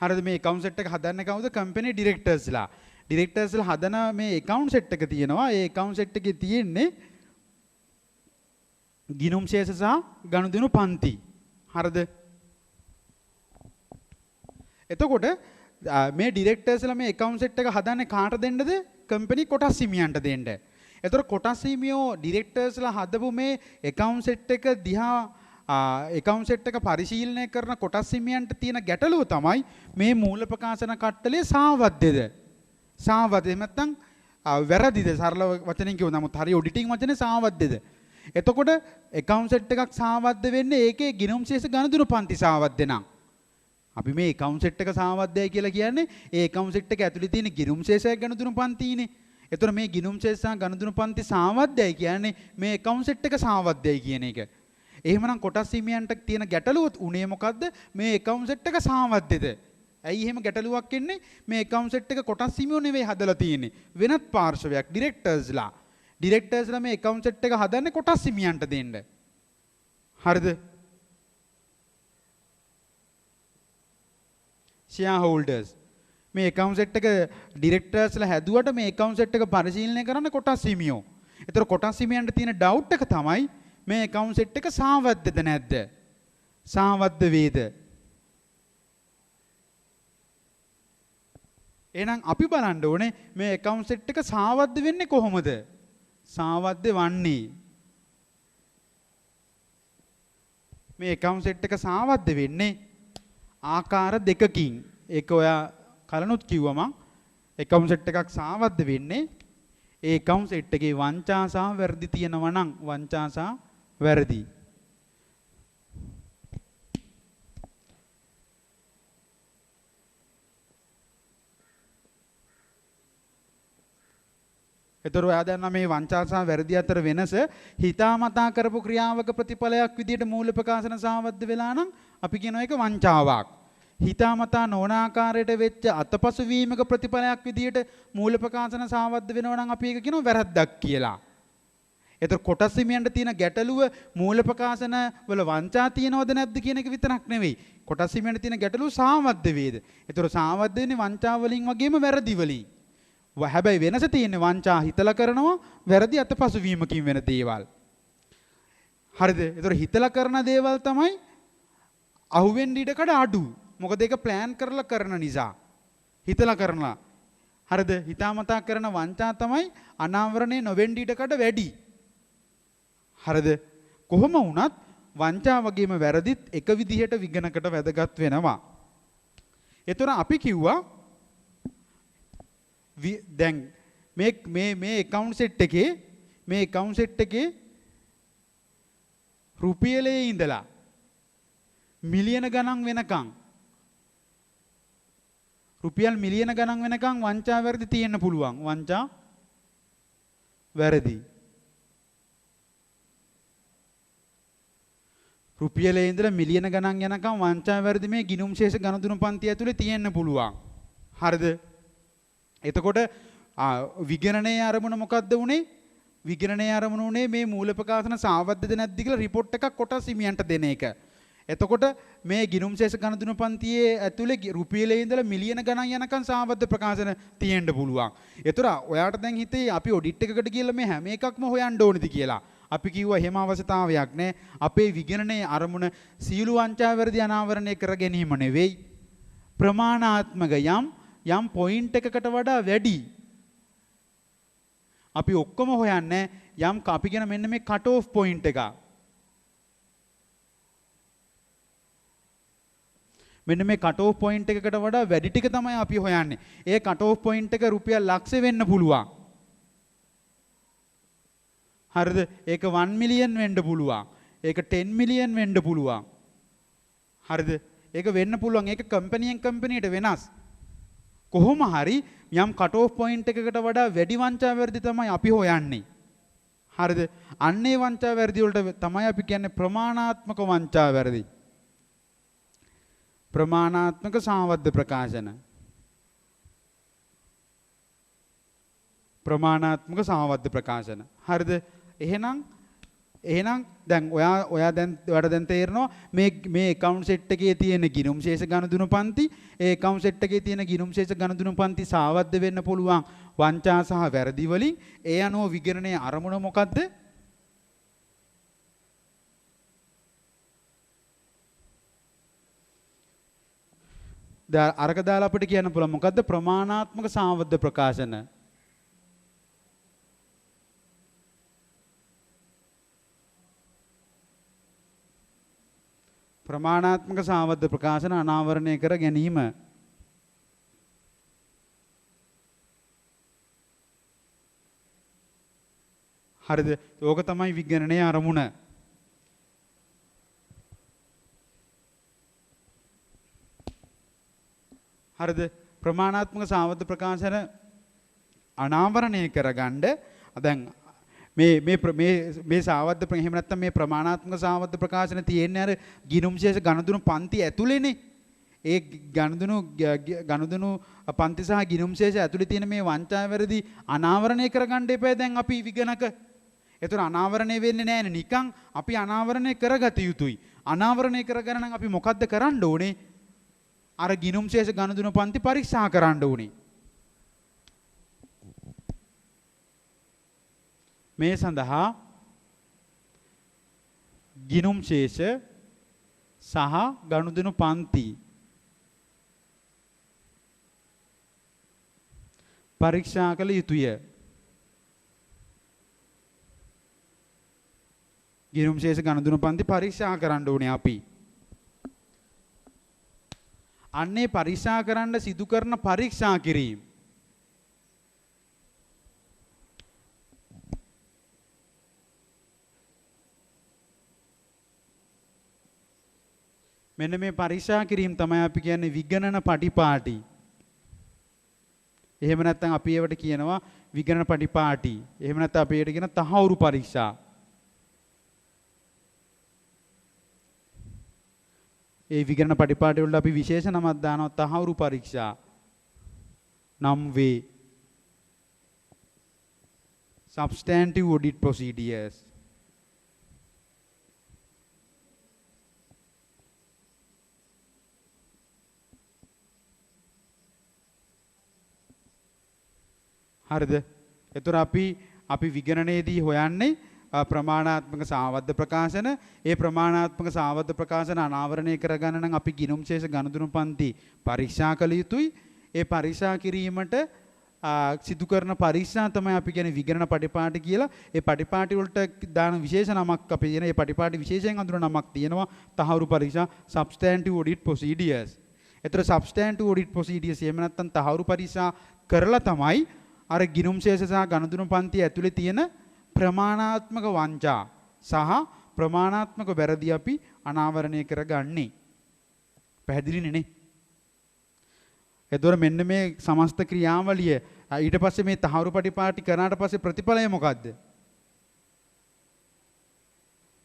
හරිද? මේ account set එක හදන්නේ කවුද? කම්පැනි ඩිරෙක්ටර්ස්ලා. ඩිරෙක්ටර්ස්ලා හදන මේ account set එක තියෙනවා. ඒ account set එකේ තියෙන්නේ ගිණුම් ශේෂ සහ ගනුදෙනු පන්ති. හරිද? එතකොට මේ ඩිරෙක්ටර්ස්ලා මේ account set එක හදන්නේ කාට දෙන්නද? කම්පැනි කොටස් හිමියන්ට දෙන්න. එතකොට කොටස් හිමියෝ ඩිරෙක්ටර්ස්ලා හදපු මේ account set එක දිහා account set එක පරිශීලනය කරන කොටස් හිමියන්ට තියෙන ගැටලුව තමයි මේ මූල ප්‍රකාශන කට්ටලේ සාවද්දද? සාවද්ද නැත්නම් වැරදිද? සරල වචනෙන් කිව්වොත් නමුත් හරි ඔඩිටිං වචනේ සාවද්දද? එතකොට account set එකක් සාවද්ද වෙන්නේ ඒකේ ගිණුම් ශේෂ ගනුදෙනු පන්ති සාවද්ද නම්. අපි මේ account set එක සාවද්දයි කියලා කියන්නේ ඒ account set එක ඇතුලේ තියෙන ගිණුම් ශේෂය ගනුදෙනු පන්තිනේ. එතකොට මේ ගිණුම් ශේෂ සහ ගනුදෙනු පන්ති සාවද්දයි කියන්නේ මේ account set එක සාවද්දයි කියන එක. එහෙමනම් කොටස් හිමියන්ට තියෙන ගැටලුව උනේ මොකද්ද? මේ account set එක සාවද්දද? ඇයි එහෙම ගැටලුවක් එන්නේ? මේ account set එක කොටස් හිමියෝ නෙවෙයි හදලා තියෙන්නේ. වෙනත් පාර්ශවයක් ඩිරෙක්ටර්ස්ලා. ඩිරෙක්ටර්ස්ලා මේ account set එක හදන්නේ කොටස් හිමියන්ට දෙන්න. හරිද? shareholders. මේ account set එක ඩිරෙක්ටර්ස්ලා හැදුවට මේ account set එක පරිශීලනය කරන්නේ කොටස් හිමියෝ. ඒතර කොටස් හිමියන්ට තියෙන ඩවුට් එක තමයි මේ account set එක සාවද්දද නැද්ද? සාවද්ද වේද? එහෙනම් අපි බලන්න ඕනේ මේ account set එක සාවද්ද වෙන්නේ කොහොමද? සාවද්ද වන්නේ මේ account set එක සාවද්ද වෙන්නේ ආකාර දෙකකින්. ඒක ඔයා කලනුත් කිව්වා මං. account set එකක් සාවද්ද වෙන්නේ ඒ account set එකේ වංචා සහ වැරදි තියෙනවා නම් වංචා සහ වැරදි. ඒතර ඔයා දන්නා මේ වංචා සහ වැරදි අතර වෙනස හිතාමතා කරපු ක්‍රියාවක ප්‍රතිඵලයක් විදිහට මූල ප්‍රකාශන සාවද්ද වෙලා නම් අපි කියනවා ඒක වංචාවක්. හිතාමතා නොවන ආකාරයට වෙච්ච අතපසු වීමක ප්‍රතිඵලයක් විදිහට මූල ප්‍රකාශන සාවද්ද වෙනවා නම් අපි ඒක කියනවා වැරද්දක් කියලා. ඒතර කොටස් හිමියන්ට තියෙන ගැටලුව මූල ප්‍රකාශන වල වංචා තියනවද නැද්ද කියන එක විතරක් නෙවෙයි. කොටස් හිමියන්ට තියෙන ගැටලුව සාවද්ද වේද? ඒතර සාවද්ද වෙන්නේ වංචා වලින් වගේම වැරදි වලින්. හැබැයි වෙනස තියෙන්නේ වංචා හිතලා කරනවා, වැරදි අතපසු වීමකින් වෙන දේවල්. හරිද? ඒතර හිතලා කරන දේවල් තමයි අහුවෙන්න ඉඩකඩ අඩු. මොකද ඒක ප්ලෑන් කරලා කරන නිසා. හිතලා කරනවා. හරිද? හිතාමතා කරන වංචා තමයි අනාවරණේ නොවෙන්න ඉඩකඩ වැඩි. හරිද? කොහොම වුණත් වංචා වගේම වැරදිත් එක විදිහට විගණකට වැදගත් වෙනවා. ඒතර අපි කිව්වා දැන් මේ account set එකේ රුපියලේ ඉඳලා මිලියන ගණන් වෙනකන් රුපියල් මිලියන ගණන් වෙනකන් වංචා වැරදි තියෙන්න පුළුවන්. වංචා වැරදි රුපියලේ ඉඳලා මිලියන ගණන් යනකම් වංචා වැරදි මේ ගිණුම් ශේෂ ගණතුණු පන්ති ඇතුලේ තියෙන්න පුළුවන්. හරිද? එතකොට විගණනයේ අරමුණ මොකද්ද උනේ? විගණනයේ අරමුණ උනේ මේ මූල ප්‍රකාශන සාවද්දද නැද්ද කියලා රිපෝට් එකක් කොටස් හිමියන්ට දෙන එක. එතකොට මේ ගිණුම් ශේෂ ගණතුණු පන්තියේ ඇතුලේ රුපියලේ ඉඳලා මිලියන ගණන් යනකම් සාවද්ද ප්‍රකාශන තියෙන්න පුළුවන්. ඒතර ඔයාට දැන් හිතේ අපි ඔඩිට් එකකට ගිහලා මේ හැම එකක්ම හොයන්න ඕනේද කියලා. අපි කිව්වා එහෙම අවශ්‍යතාවයක් නැහැ. අපේ විගණනයේ අරමුණ සීළු වංචා වැරදි අනාවරණය කර ගැනීම නෙවෙයි. ප්‍රමාණාත්මක යම් පොයින්ට් එකකට වඩා වැඩි. අපි ඔක්කොම හොයන්නේ යම් අපි කියන මෙන්න මේ කට් ඔෆ් පොයින්ට් එක. මෙන්න මේ කට් ඔෆ් පොයින්ට් එකකට වඩා වැඩි ටික තමයි අපි හොයන්නේ. ඒ කට් ඔෆ් පොයින්ට් එක රුපියල් ලක්ෂ වෙන්න පුළුවන්. හරිද? ඒක 1 මිලියන් වෙන්න පුළුවන්. ඒක 10 මිලියන් වෙන්න පුළුවන්. හරිද? ඒක වෙන්න පුළුවන්. ඒක කම්පැනියෙන් කම්පැනියට වෙනස්. කොහොම හරි යම් කට් ඔෆ් පොයින්ට් එකකට වඩා වැඩි වංචා වැරදි තමයි අපි හොයන්නේ. හරිද? අන්නේ වංචා වැරදි වලට තමයි අපි කියන්නේ ප්‍රමාණාත්මක වංචා වැරදි. ප්‍රමාණාත්මක සාවද්ද ප්‍රකාශන. ප්‍රමාණාත්මක සාවද්ද ප්‍රකාශන. හරිද? එහෙනම් දැන් ඔයා දැන් තේරෙනවා මේ account set එකේ තියෙන ගිණුම් ශේෂ ගණතුණු පන්ති ඒ account set එකේ තියෙන ගිණුම් ශේෂ ගණතුණු පන්ති සාවද්ද වෙන්න පුළුවන් වංචා සහ වැරදි වලින් ඒ අනුව විගණනයේ අරමුණ මොකද්ද? අරක දාලා අපිට කියන්න පුළුවන් මොකද්ද? ප්‍රමාණාත්මක සාවද්ද ප්‍රකාශන. ප්‍රමාණාත්මක සාවද්ද ප්‍රකාශන අනාවරණය කර ගැනීම. හරිද? ඕක තමයි විගණනයේ අරමුණ. හරිද? ප්‍රමාණාත්මක සාවද්ද ප්‍රකාශන අනාවරණය කරගන්න දැන් මේ සාවද්ද එහෙම නැත්නම් මේ ප්‍රමාණාත්මක සාවද්ද ප්‍රකාශන තියෙන්නේ අර ගිණුම් ශේෂ ගණතුණු පන්ති ඇතුලේනේ. ඒ ගණතුණු පන්ති සහ ගිණුම් ශේෂ ඇතුලේ තියෙන මේ වංචා වැරදි අනාවරණය කරගන්න එපා දැන් අපි විගණක. ඒතර අනාවරණය වෙන්නේ නැහැනේ නිකන් අපි අනාවරණය කරගත යුතුයි. අනාවරණය කරගන්න නම් අපි මොකද්ද කරන්න ඕනේ? අර ගිණුම් ශේෂ ගණතුණු පන්ති පරීක්ෂා කරන්න ඕනේ. මේ සඳහා ගිණුම් ශේෂ සහ ගනුදෙනු පන්ති පරීක්ෂා කළ යුතුය. ගිණුම් ශේෂ ගනුදෙනු පන්ති පරීක්ෂා කරන්න ඕනේ අපි. අන්නේ පරීක්ෂා කරන්න සිදු කරන පරීක්ෂා කිරීම මෙන්න මේ පරීක්ෂා කිරීම තමයි අපි කියන්නේ විගණන පටිපාටි. එහෙම නැත්නම් අපි ඒවට කියනවා විගණන පටිපාටි. එහෙම නැත්නම් අපි ඒකට කියන තහවුරු පරීක්ෂා. ඒ විගණන පටිපාටි වලට අපි විශේෂ නමක් දානවා තහවුරු පරීක්ෂා. නම් වේ. substantive audit procedures. හරිද? ඒතර අපි විගණනයේදී හොයන්නේ ප්‍රමාණාත්මක සාවද්ද ප්‍රකාශන. ඒ ප්‍රමාණාත්මක සාවද්ද ප්‍රකාශන අනාවරණය කරගන්න නම් අපි ගිණුම් ශේෂ ගණතුණු පන්ති පරීක්ෂා කළ යුතුයි. ඒ පරීක්ෂා කිරීමට සිදු කරන පරීක්ෂණ තමයි අපි කියන්නේ විගණන පටිපාටි කියලා. ඒ පටිපාටි වලට දාන විශේෂ නමක් අපි කියන ඒ පටිපාටි විශේෂයෙන් හඳුනන නමක් තියෙනවා. තහවුරු පරීක්ෂා substantive audit procedures. ඒතර substantive audit procedures එහෙම නැත්නම් තහවුරු පරීක්ෂා කරලා තමයි අර ගිණුම් ශේෂ සහ ගණදුණු පන්ති ඇතුලේ තියෙන ප්‍රමාණාත්මක වංචා සහ ප්‍රමාණාත්මක වැරදි අපි අනාවරණය කරගන්නේ. පැහැදිලිනේ නේ? එතකොට මෙන්න මේ සමස්ත ක්‍රියාවලිය ඊට පස්සේ මේ තහවුරු පටිපාටි කරනාට පස්සේ ප්‍රතිඵලය මොකද්ද?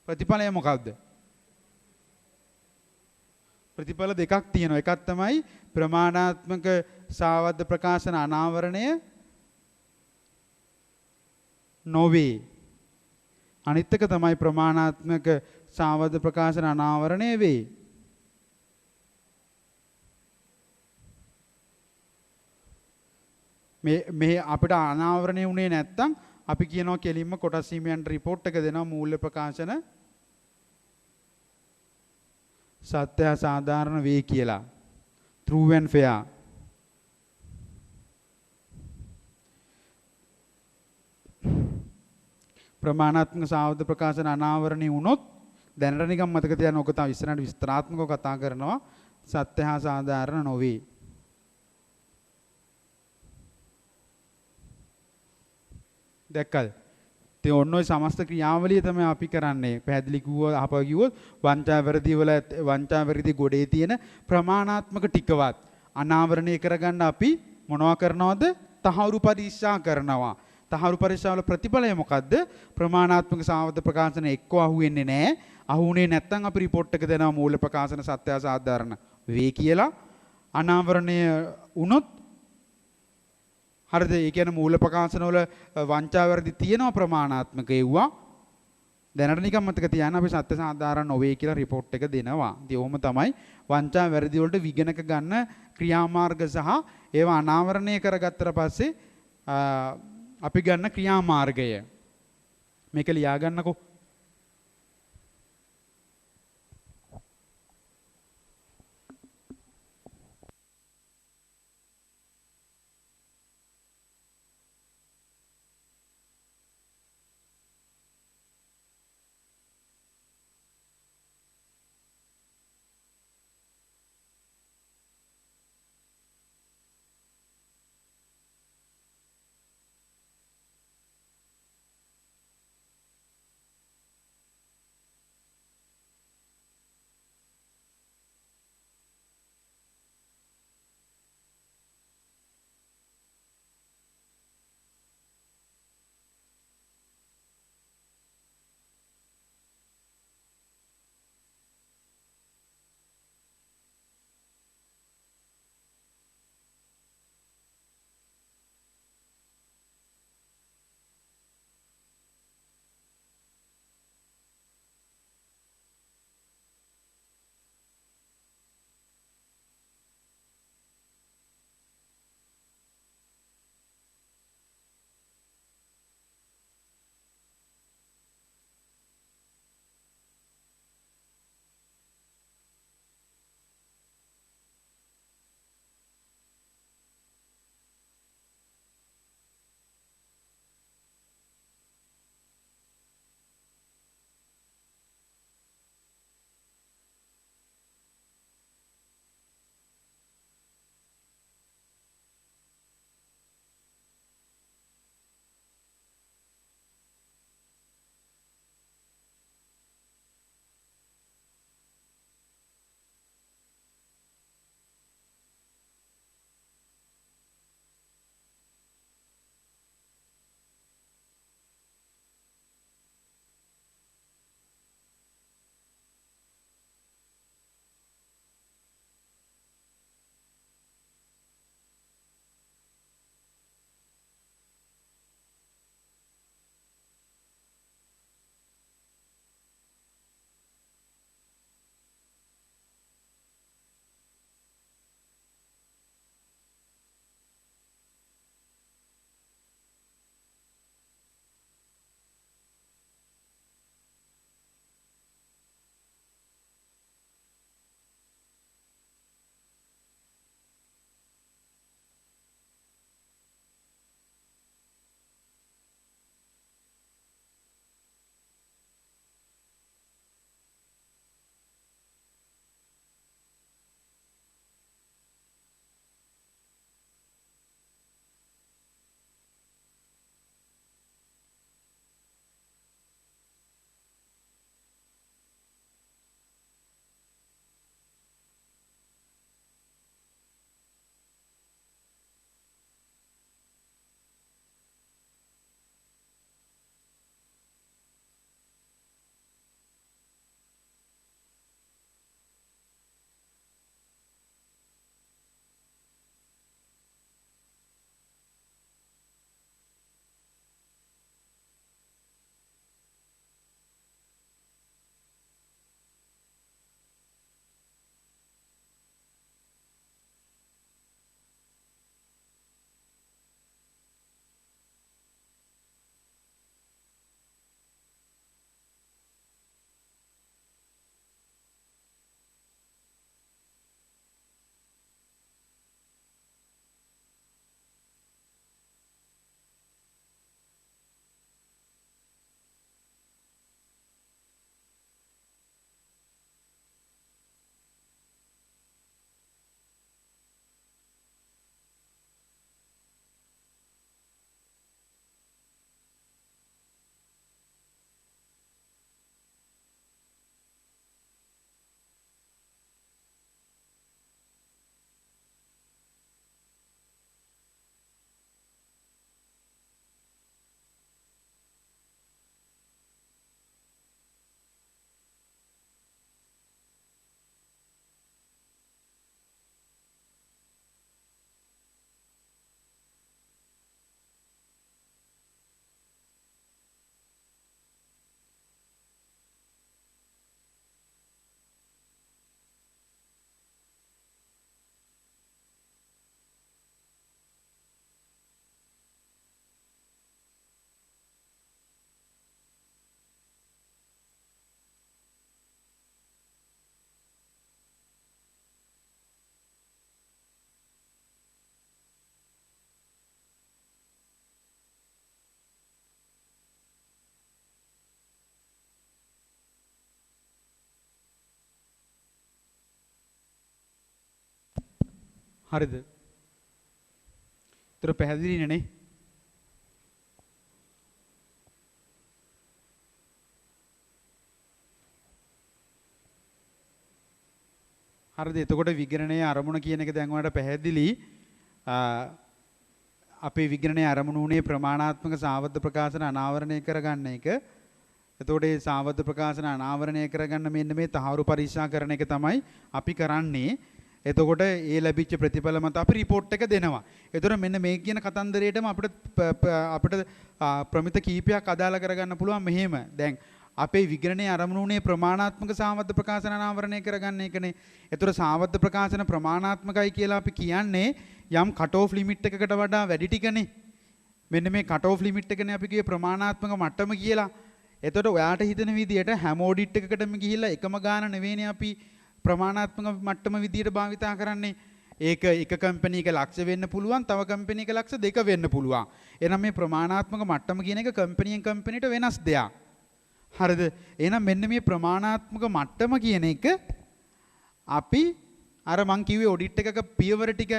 ප්‍රතිඵලය මොකද්ද? ප්‍රතිඵල දෙකක් තියෙනවා. එකක් තමයි ප්‍රමාණාත්මක සාවද්ද ප්‍රකාශන අනාවරණය නොවේ. අනිත් එක තමයි ප්‍රමාණාත්මක සාවද්ද ප්‍රකාශන අනාවරණය වේ. මේ අපිට අනාවරණය වුණේ නැත්තම් අපි කියනවා කෙලින්ම කොටස් හිමියන්ට රිපෝට් එක දෙනවා මූල්‍ය ප්‍රකාශන සත්‍ය සාධාරණ වේ කියලා. true and fair. ප්‍රමාණාත්මක සාවද්ද ප්‍රකාශන අනාවරණය වුණොත් දැනට නිකන් මතක තියාගන්න ඕක තමයි ඉස්සරහට විස්තරාත්මකව කතා කරනවා සත්‍ය හා සාධාරණ නොවේ. දැක්කද? ඉතින් ඔන්න ඔය සමස්ත ක්‍රියාවලිය තමයි අපි කරන්නේ. පැහැදිලි කිව්වොත් අපව කිව්වොත් වංචා වැරදි ගොඩේ තියෙන ප්‍රමාණාත්මක ටිකවත් අනාවරණය කරගන්න අපි මොනවා කරනවද? තහවුරු පරීක්ෂා කරනවා. තහවුරු පරීක්ෂාවල ප්‍රතිඵලය මොකද්ද? ප්‍රමාණාත්මක සාවද්ද ප්‍රකාශන එක්ක අහුවෙන්නේ නැහැ. අහුුනේ නැත්නම් අපි රිපෝට් එක දෙනවා මූල ප්‍රකාශන සත්‍ය සාධාරණ වේ කියලා. අනාවරණය වුණොත් හරිද? ඒ කියන්නේ මූල ප්‍රකාශන වල වංචා වැරදි තියෙනවා ප්‍රමාණාත්මක ඒවා. දැනට නිකන් මතක තියාගන්න අපි සත්‍ය සාධාරණ නොවේ කියලා රිපෝට් එක දෙනවා. ඉතින් ඔහොම තමයි වංචා වැරදි වලට විගණක ගන්න ක්‍රියාමාර්ග සහ ඒවා අනාවරණය කරගත්තට පස්සේ අපි ගන්න ක්‍රියාමාර්ගය. මේක ලියා ගන්නකෝ. හරිද? ඒතර පැහැදිලි නේ? හරිද? එතකොට විගණනයේ අරමුණ කියන එක දැන් ඔයාලට පැහැදිලි. අපේ විගණනයේ අරමුණ උනේ ප්‍රමාණාත්මක සාවද්ද ප්‍රකාශන අනාවරණය කරගන්න එක. එතකොට මේ සාවද්ද ප්‍රකාශන අනාවරණය කරගන්න මෙන්න මේ තහවුරු පරීක්ෂා කරන එක තමයි අපි කරන්නේ. එතකොට ඒ ලැබිච්ච ප්‍රතිඵල මත අපි report එක දෙනවා. එතකොට මෙන්න මේ කියන කතන්දරයටම අපිට ප්‍රමිත කීපයක් අදාළ කරගන්න පුළුවන් මෙහෙම. දැන් අපේ විගණනයේ අරමුණ උනේ ප්‍රමාණාත්මක සාවද්ද ප්‍රකාශන අනාවරණය කරගන්න එකනේ. එතකොට සාවද්ද ප්‍රකාශන ප්‍රමාණාත්මකයි කියලා අපි කියන්නේ යම් කට් ඔෆ් ලිමිට් එකකට වඩා වැඩි ටිකනේ. මෙන්න මේ කට් ඔෆ් ලිමිට් එකනේ අපි කියේ ප්‍රමාණාත්මක මට්ටම කියලා. එතකොට ඔයාට හිතෙන විදියට හැම ඔඩිට් එකකටම ගිහිල්ලා එකම ගාන නෙවෙයිනේ අපි ප්‍රමාණාත්මක මට්ටම විදියට භාවිතා කරන්නේ. ඒක එක කම්පැනි එක ලක්ෂ වෙන්න පුළුවන්, තව කම්පැනි එක ලක්ෂ 2 වෙන්න පුළුවන්. එහෙනම් මේ ප්‍රමාණාත්මක මට්ටම කියන එක කම්පැනියෙන් කම්පැනිට වෙනස් දෙයක්. හරිද? එහෙනම් මෙන්න මේ ප්‍රමාණාත්මක මට්ටම කියන එක අපි අර මං කිව්වේ ඔඩිට් එකක පියවර ටික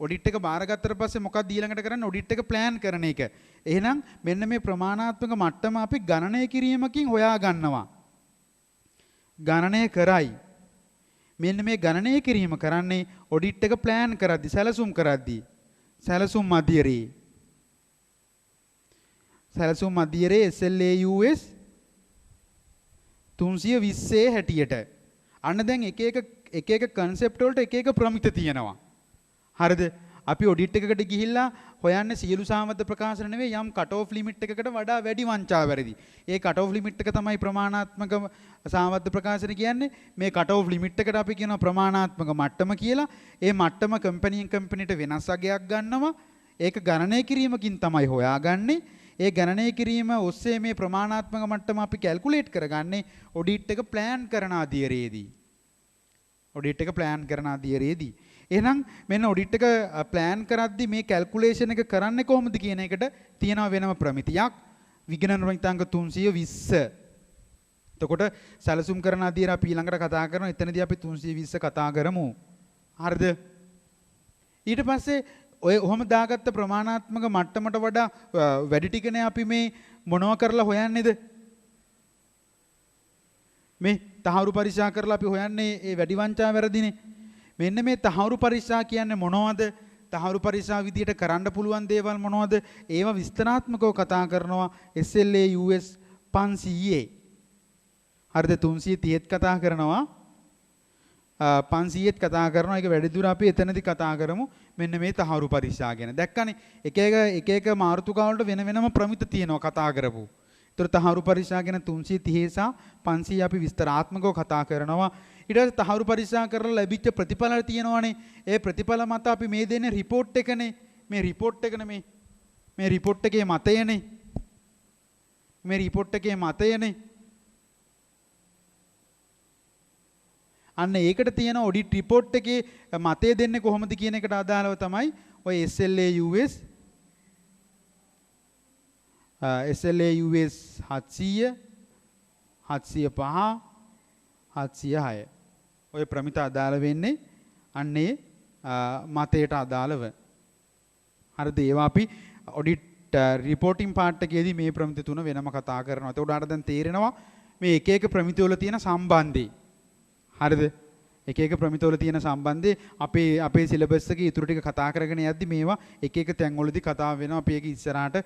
ඔඩිට් එක බාරගත්තට පස්සේ මොකක්ද ඊළඟට කරන්නේ? ඔඩිට් එක ප්ලෑන් කරන එක. එහෙනම් මෙන්න මේ ප්‍රමාණාත්මක මට්ටම අපි ගණනය කිරීමකින් හොයා ගන්නවා. ගණනය කරයි. මෙන්න මේ ගණනය කිරීම කරන්නේ ඔඩිට් එක ප්ලෑන් කරද්දි, සැලසුම් කරද්දි. සැලසුම් මධ්‍යරේ. සැලසුම් මධ්‍යරේ SLAUS 320 හැටියට. අන්න දැන් එක එක concept වලට එක එක ප්‍රමිත තියෙනවා. හරිද? අපි ඔඩිට් එකකට ගිහිල්ලා හොයන්නේ සියලු සාමද්ද ප්‍රකාශන නෙවෙයි යම් කට් ඔෆ් ලිමිට් එකකට වඩා වැඩි වංචා වැරදි. ඒ කට් ඔෆ් ලිමිට් එක තමයි ප්‍රමාණාත්මක සාමද්ද ප්‍රකාශන කියන්නේ. මේ කට් ඔෆ් ලිමිට් එකට අපි කියනවා ප්‍රමාණාත්මක මට්ටම කියලා. ඒ මට්ටම කම්පැනියෙන් කම්පැනිට වෙනස් අගයක් ගන්නවා. ඒක ගණනය කිරීමකින් තමයි හොයාගන්නේ. ඒ ගණනය කිරීම ඔස්සේ මේ ප්‍රමාණාත්මක මට්ටම අපි කැල්කියුලේට් කරගන්නේ ඔඩිට් එක ප්ලෑන් කරන අධීරයේදී. ඔඩිට් එක ප්ලෑන් කරන අධීරයේදී. එහෙනම් මෙන්න ඔඩිට් එක ප්ලෑන් කරද්දී මේ කැල්කියුලේෂන් එක කරන්නේ කොහොමද කියන එකට තියෙනවා වෙනම ප්‍රමිතියක්. විගණන ප්‍රමිතාංක 320. එතකොට සැලසුම් කරන අධීර අපි ඊළඟට කතා කරනවා. එතනදී අපි 320 කතා කරමු. හරිද? ඊට පස්සේ ඔය ඔහම දාගත්ත ප්‍රමාණාත්මක මට්ටමට වඩා වැඩි ටිකනේ අපි මේ මොනව කරලා හොයන්නේද? මේ තහවුරු පරීක්ෂා කරලා අපි හොයන්නේ ඒ වැඩි වංචා වැරදිනේ. මෙන්න මේ තහවුරු පරීක්ෂා කියන්නේ මොනවද? තහවුරු පරීක්ෂා විදියට කරන්න පුළුවන් දේවල් මොනවද? ඒවා විස්තරාත්මකව කතා කරනවා SLAUS 500. හරිද? 330ත් කතා කරනවා. 500ත් කතා කරනවා. ඒක වැඩිදුර අපි එතනදී කතා කරමු. මෙන්න මේ තහවුරු පරීක්ෂා ගැන. දැක්කනේ එක එක මාතෘකා වලට වෙන වෙනම ප්‍රමිත තියෙනවා කතා කරපු. ඒතර තහවුරු පරීක්ෂා ගැන 330 සහ 500 අපි විස්තරාත්මකව කතා කරනවා. ඊට පස්සේ තහවුරු පරීක්ෂා කරලා ලැබිච්ච ප්‍රතිඵල තියෙනවානේ. ඒ ප්‍රතිඵල මත අපි මේ දෙන්නේ report එකනේ. මේ report එකනේ මේ report එකේ මතයනේ. මේ report එකේ මතයනේ. අන්න ඒකට තියෙන ඔඩිට් report එකේ මතය දෙන්නේ කොහොමද කියන එකට අදාළව තමයි ඔය SLAUS 700 705 706 ඔය ප්‍රමිත අදාළ වෙන්නේ අන්නේ මතයට අදාළව. හරිද? ඒවා අපි ඔඩිට් රිපෝටින් පාර්ට් එකේදී මේ ප්‍රමිත තුන වෙනම කතා කරනවා. ඒකට උඩට දැන් තේරෙනවා මේ එක එක ප්‍රමිත වල තියෙන සම්බන්ධය. හරිද? එක එක ප්‍රමිත වල තියෙන සම්බන්ධය අපේ සිලබස් එකේ ඉතුරු ටික කතා කරගෙන යද්දි මේවා එක එක තැන්වලදී කතා වෙනවා. අපි ඒක ඉස්සරහට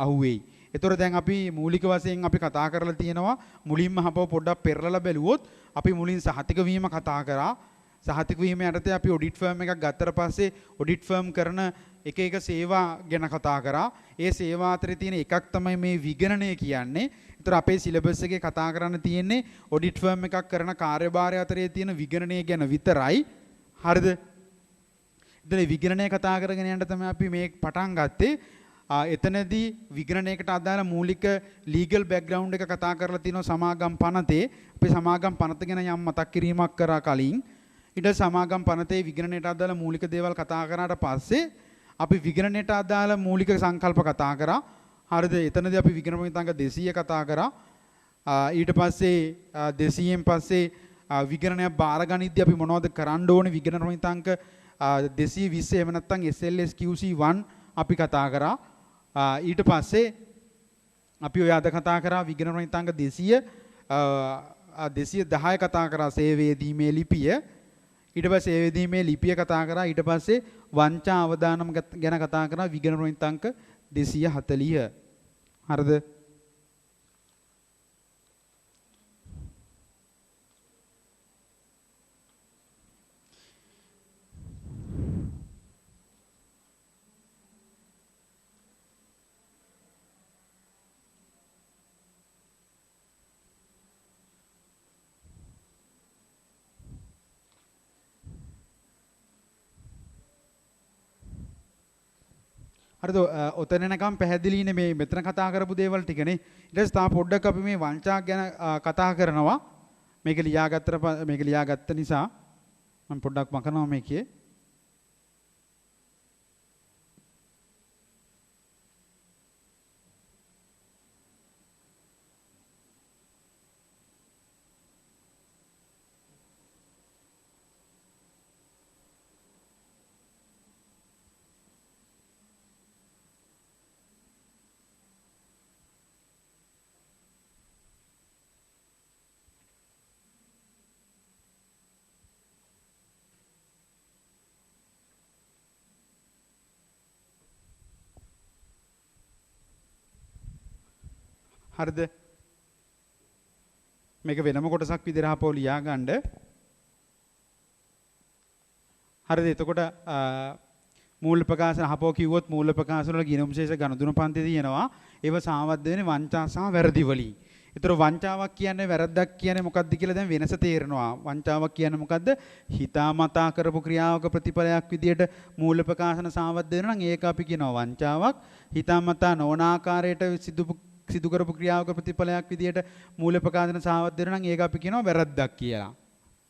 අහුවෙයි. ඒතොර දැන් අපි මූලික වශයෙන් අපි කතා කරලා තියෙනවා මුලින්ම අපව පොඩ්ඩක් පෙරලලා බැලුවොත් අපි මුලින් සහතික වීම කතා කරා. සහතික වීම යටතේ අපි ඔඩිට් ෆර්ම් එකක් ගත්තට පස්සේ ඔඩිට් ෆර්ම් කරන එක එක සේවා ගැන කතා කරා. ඒ සේවා අතරේ තියෙන එකක් තමයි මේ විගණනය කියන්නේ. ඒතර අපේ සිලබස් එකේ කතා කරන්න තියෙන්නේ ඔඩිට් ෆර්ම් එකක් කරන කාර්යභාරය අතරේ තියෙන විගණනය ගැන විතරයි. හරිද? ඉතින් විගණනය කතා කරගෙන යන්න තමයි අපි මේ පටන් ගත්තේ. එතනදී විගණනයකට අදාළ මූලික ලීගල් බෑග්ග්‍රවුන්ඩ් එක කතා කරලා තිනවා සමාගම් පනතේ. අපි සමාගම් පනත ගැන යම් මතක් කිරීමක් කරා කලින්. ඊට සමාගම් පනතේ විගණනයට අදාළ මූලික දේවල් කතා කරාට පස්සේ අපි විගණනයට අදාළ මූලික සංකල්ප කතා කරා. හරිද? එතනදී අපි විගණන ප්‍රමිතාංක 200 කතා කරා. ඊට පස්සේ 200න් පස්සේ විගණනය බාරගනිද්දී අපි මොනවද කරන්න ඕනේ? විගණන ප්‍රමිතාංක 220 එහෙම නැත්නම් SLS QC1 අපි කතා කරා. ඊට පස්සේ අපි ඔය අද කතා කරා විගණන රහිතාංග 200 210 කතා කරා සේවයේ දීමේ ලිපිය. ඊට පස්සේ සේවයේ දීමේ ලිපිය කතා කරා. ඊට පස්සේ වංචා අවදානම් ගැන කතා කරා විගණන රහිතාංග 240. හරිද? හරිද? ඔතන එනකම් පැහැදිලිනේ මේ මෙතන කතා කරපු දේවල් ටිකනේ. ඊට පස්සේ තා පොඩ්ඩක් අපි මේ වංචා ගැන කතා කරනවා. මේක ලියාගත්ත නිසා මම පොඩ්ඩක් මකනවා මේකේ. හරිද? මේක වෙනම කොටසක් විදිහට ආපහු ලියා ගන්න. හරිද? එතකොට මූල ප්‍රකාශන ආපහු කිව්වොත් මූල ප්‍රකාශන වල ගිණුම් ශේෂ ගණතුන පන්ති තියෙනවා. ඒව සාමද්ද වෙන්නේ වංචා සහ වැරදි වලින්. ඒතර වංචාවක් කියන්නේ වැරද්දක් කියන්නේ මොකක්ද කියලා දැන් වෙනස තේරෙනවා. වංචාවක් කියන්නේ මොකද්ද? හිතාමතා කරපු ක්‍රියාවක ප්‍රතිඵලයක් විදියට මූල ප්‍රකාශන සාමද්ද වෙනවා නම් ඒක අපි කියනවා වංචාවක්. හිතාමතා නොවන ආකාරයට සිදු කරපු ක්‍රියාවක ප්‍රතිඵලයක් විදියට මූල ප්‍රකාශන සාවත් දෙනවා නම් ඒක අපි කියනවා වැරද්දක් කියලා.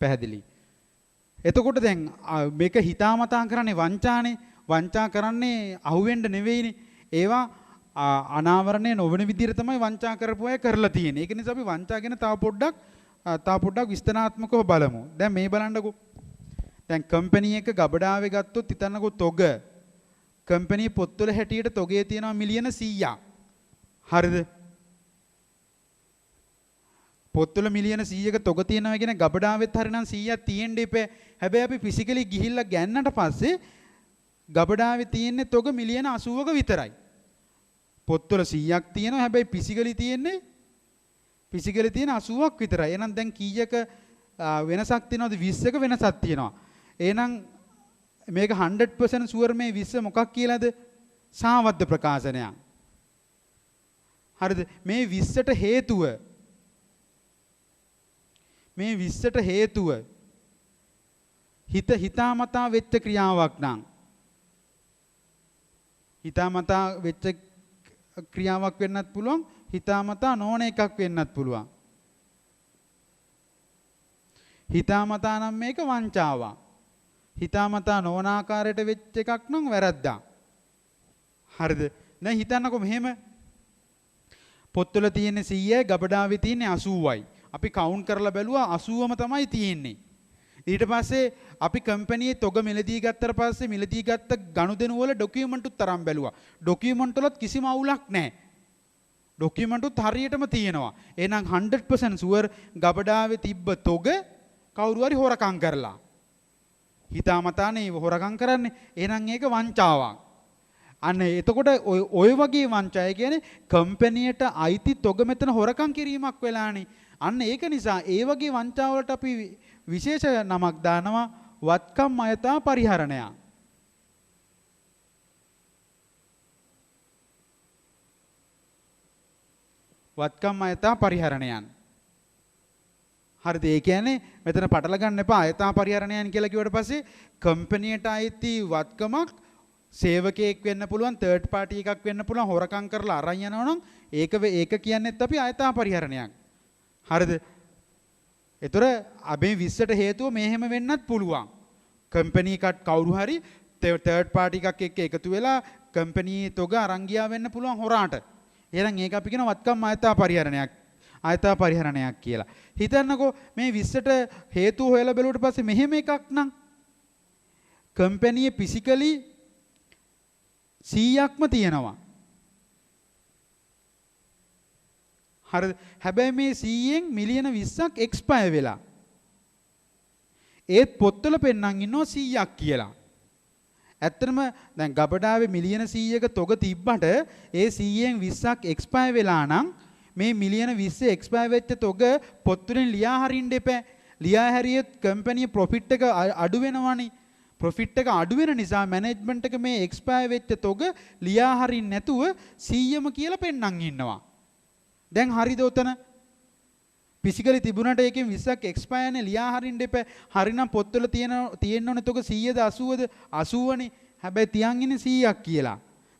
පැහැදිලි. එතකොට දැන් මේක හිතාමතා කරන්නේ වංචානේ. වංචා කරන්නේ අහුවෙන්න නෙවෙයිනේ. ඒවා අනාවරණය නොවන විදියට තමයි වංචා කරපු අය කරලා තියෙන්නේ. ඒක නිසා අපි වංචා ගැන තව පොඩ්ඩක් විස්තරාත්මකව බලමු. දැන් මේ බලන්නකෝ. දැන් කම්පැනි එක ගබඩාවේ ගත්තොත් හිතන්නකෝ තොග. කම්පැනි පොත්වල හැටියට තොගේ තියෙනවා මිලියන 100ක්. හරිද? පොත්වල මිලියන 100ක තොග තියෙනවා කියන ගබඩාවෙත් හරිනම් 100ක් තියෙන්න ඉපේ. හැබැයි අපි ෆිසිකලි ගිහිල්ලා ගන්නට පස්සේ ගබඩාවේ තියෙන්නේ තොග මිලියන 80ක විතරයි. පොත්වල 100ක් තියෙනවා හැබැයි ෆිසිකලි තියෙන 80ක් විතරයි. එහෙනම් දැන් කීයක වෙනසක් තියෙනවද? 20ක වෙනසක් තියෙනවා. එහෙනම් මේක 100% ෂුවර් මේ 20 මොකක් කියලාද? සාවද්ද ප්‍රකාශනයක්. හරිද? මේ 20ට හේතුව හිතාමතා වෙච්ච ක්‍රියාවක් නම් හිතාමතා වෙච්ච ක්‍රියාවක් වෙන්නත් පුළුවන්, හිතාමතා නොවන එකක් වෙන්නත් පුළුවන්. හිතාමතා නම් මේක වංචාවක්. හිතාමතා නොවන ආකාරයට වෙච්ච එකක් නම් වැරද්දක්. හරිද? දැන් හිතන්නකෝ මෙහෙම පොත්වල තියෙන 100යි ගබඩාවේ තියෙන 80යි. අපි කවුන්ට් කරලා බැලුවා 80ම තමයි තියෙන්නේ. ඊට පස්සේ අපි කම්පැනියේ තොග මිලදී ගත්තට පස්සේ මිලදී ගත්ත ගනුදෙනු වල ඩොකියුමන්ට් උත් තරම් බැලුවා. ඩොකියුමන්ට් වලත් කිසිම අවුලක් නැහැ. ඩොකියුමන්ට් උත් හරියටම තියෙනවා. එහෙනම් 100% ෂුවර් ගබඩාවේ තිබ්බ තොග කවුරු හරි හොරකම් කරලා. හිතාමතානේ හොරකම් කරන්නේ. එහෙනම් ඒක වංචාවක්. අන්න එතකොට ඔය වගේ වංචාය කියන්නේ කම්පැනියට අයිති තොග මෙතන හොරකම් කිරීමක් වෙලානේ. අන්න ඒක නිසා ඒ වගේ වංචාවලට අපි විශේෂ නමක් දානවා වත්කම් අයථා පරිහරණය. වත්කම් අයථා පරිහරණයන්. හරිද? ඒ කියන්නේ මෙතන පටල ගන්න එපා. අයථා පරිහරණයන් කියලා කිව්වට පස්සේ කම්පැනියට අයිති වත්කමක් සේවකයෙක් වෙන්න පුළුවන්, තර්ඩ් පාටි එකක් වෙන්න පුළුවන්, හොරකම් කරලා අරන් යනවා නම් ඒක කියන්නේත් අපි අයථා පරිහරණයක්. හරිද? ඒතර අපි 20ට හේතුව මෙහෙම වෙන්නත් පුළුවන්. කම්පැනි එකක් කවුරු හරි තර්ඩ් පාටි එකක් එක්ක එකතු වෙලා කම්පැනි තොග අරන් ගියා වෙන්න පුළුවන් හොරාට. එහෙනම් ඒක අපි කියන වත්කම් අයථා පරිහරණයක් කියලා. හිතන්නකෝ මේ 20ට හේතුව හොයලා බැලුවට පස්සේ මෙහෙම එකක් නම් කම්පැනියේ ෆිසිකලි 100ක්ම තියෙනවා. හරිද? හැබැයි මේ 100න් මිලියන 20ක් එක්ස්පයර් වෙලා. ඒත් පොත්වල පෙන්නන් ඉන්නවා 100ක් කියලා. ඇත්තටම දැන් ගබඩාවේ මිලියන 100ක තොග තිබ්බට ඒ 100න් 20ක් එක්ස්පයර් වෙලා නම් මේ මිලියන 20 එක්ස්පයර් වෙච්ච තොග පොත්වලින් ලියා හරින්න එපා. ලියා හැරියොත් කම්පැනි ප්‍රොෆිට් එක අඩු වෙනවනේ. ප්‍රොෆිට් එක අඩු වෙන නිසා මැනේජ්මන්ට් එක මේ එක්ස්පයර් වෙච්ච තොග ලියා හරින්න නැතුව 100ම කියලා පෙන්නන් ඉන්නවා. දැන් හරිද උතන? ෆිසිකලි තිබුණාට ඒකෙන් 20ක් එක්ස්පයර්නේ ලියා හරින්න එපා. හරිනම් පොත්වල තියෙන්න ඕනේ තොග 100ද 80ද 80නේ. හැබැයි තියන් ඉන්නේ 100ක් කියලා.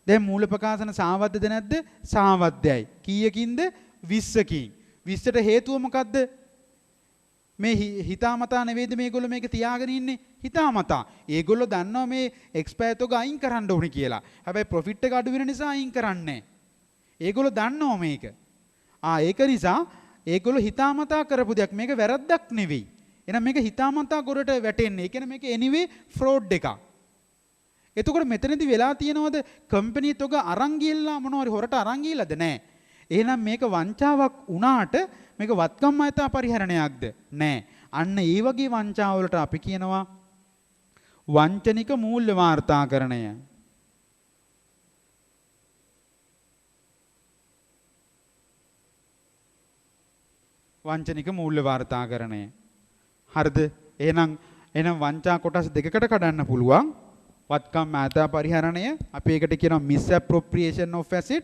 දැන් මූල ප්‍රකාශන සාවද්දද නැද්ද? සාවද්දයි. කීයකින්ද? 20කින්. 20ට හේතුව මොකද්ද? මේ හිතාමතා නෙවෙයිද මේගොල්ලෝ මේක තියාගෙන ඉන්නේ? හිතාමතා. ඒගොල්ලෝ දන්නවා මේ එක්ස්පයර් තොග අයින් කරන්න ඕනේ කියලා. හැබැයි ප්‍රොෆිට් එක අඩු වෙන නිසා අයින් කරන්නේ නැහැ. ඒගොල්ලෝ දන්නවා මේක. ඒක නිසා ඒගොල්ලෝ හිතාමතා කරපු දෙයක්. මේක වැරද්දක් නෙවෙයි. එහෙනම් මේක හිතාමතා ගොඩට වැටෙන්නේ. ඒ කියන්නේ මේක anyway fraud එකක්. එතකොට මෙතනදී වෙලා තියෙනවද කම්පැනි තොග අරන් ගියලා මොනවාරි හොරට අරන් ගියලාද? නැහැ. එහෙනම් මේක වංචාවක් වුණාට මේක වත්කම් මයතා පරිහරණයක්ද? නැහැ. අන්න ඒ වගේ වංචාවලට අපි කියනවා වංචනික මූල්‍ය වාර්තාකරණය. වංචනික මූල්‍ය වාර්තාකරණය. හරිද? එහෙනම් වංචා කොටස් දෙකකට කඩන්න පුළුවන්. වත්කම් මෑතා පරිහරණය, අපි ඒකට කියනවා misappropriation of asset.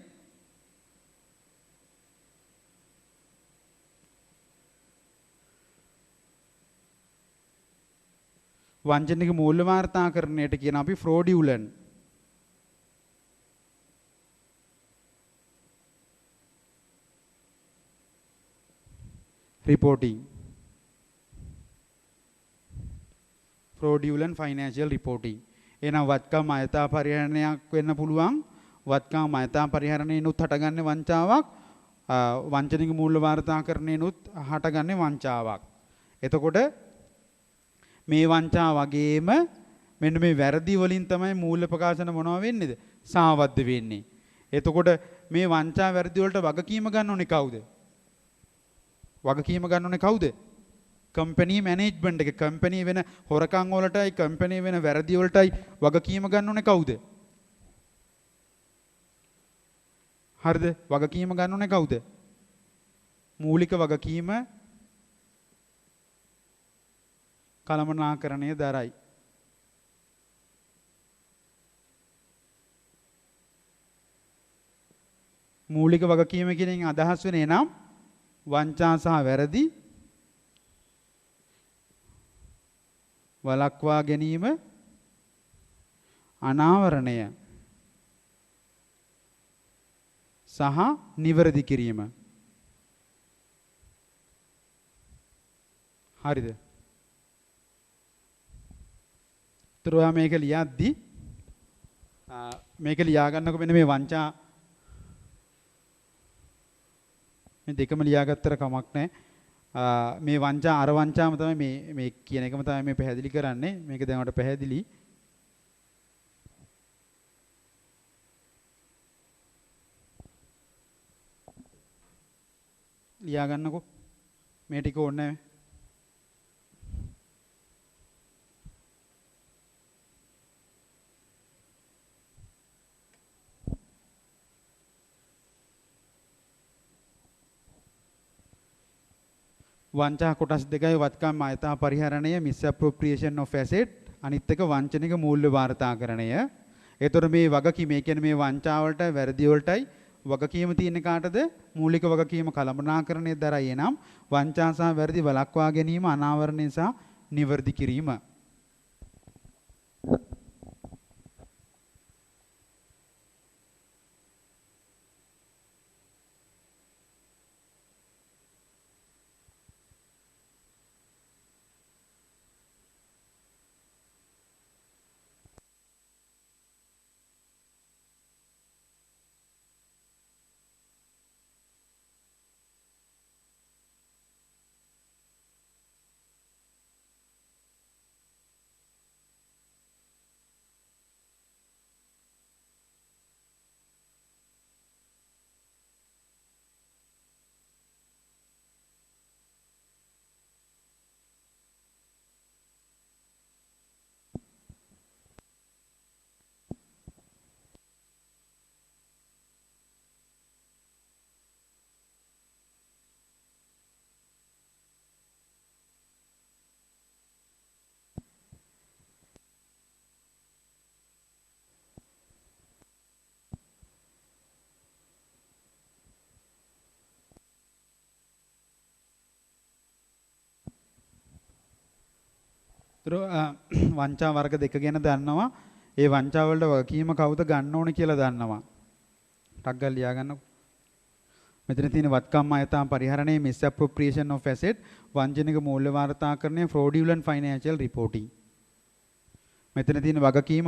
වංචනික මූල්‍ය වාර්තාකරණයට කියනවා අපි fraudulent. reporting. fraudulent financial reporting. එහෙනම් වත්කම් අයථා පරිහරණයක් වෙන්න පුළුවන්. වත්කම් අයථා පරිහරණයනොත් හටගන්නේ වංචාවක්. වංචනික මූල්‍ය වාර්තාකරණයනොත් හටගන්නේ වංචාවක්. එතකොට මේ වංචා වගේම මෙන්න මේ වැරදි වලින් තමයි මූල්‍ය ප්‍රකාශන මොනවා වෙන්නේද? සාවද්ද වෙන්නේ. එතකොට මේ වංචා වැරදි වලට වගකීම ගන්න ඕනේ කවුද? වගකීම ගන්න ඕනේ කවුද? කම්පැනි මැනේජ්මන්ට් එක. කම්පැනි වෙන හොරකම් වලටයි කම්පැනි වෙන වැරදි වලටයි වගකීම ගන්න ඕනේ කවුද? හරිද? වගකීම ගන්න ඕනේ කවුද? මූලික වගකීම කළමනාකරණය දරයි. මූලික වගකීම කියන අදහස් වෙන්නේ නම් වංචා සහ වැරදි වළක්වා ගැනීම, අනාවරණය සහ නිවැරදි කිරීම. හරිද? ඔයා මේක ලියද්දි මේක ලියා ගන්නකො මෙන්න මේ වංචා මේ දෙකම ලියාගත්තර කමක් නැහැ. මේ වංචා අර වංචාම තමයි මේ කියන එකම තමයි මේ පැහැදිලි කරන්නේ. මේක දැන් ඔයාලට පැහැදිලි. ලියා ගන්නකො. මේ ටික ඕනේ නැහැ. වංචා කොටස් දෙකයි වත්කම් අයථා පරිහරණය, misappropriation of asset, අනිත් එක වංචනික මූල්‍ය වාර්තාකරණය. ඒතකොට මේ වගකීම, ඒ කියන්නේ මේ වංචා වලටයි වැරදි වලටයි වගකීම තියෙන කාටද? මූලික වගකීම කළමනාකරණය දරයි. එනම් වංචා සහ වැරදි වළක්වා ගැනීම, අනාවරණය සහ නිවැරදි කිරීම. වංචා වර්ග දෙක ගැන දන්නවා. ඒ වංචා වලට වගකීම කවුද ගන්න ඕනේ කියලා දන්නවා. ටක් ගාලා ලියා ගන්නකො. මෙතන තියෙන වත්කම් අයතාම් පරිහරණය, misappropriation of asset, වංචනික මූල්‍ය වාර්තාකරණය, fraudulent financial reporting. මෙතන තියෙන වගකීම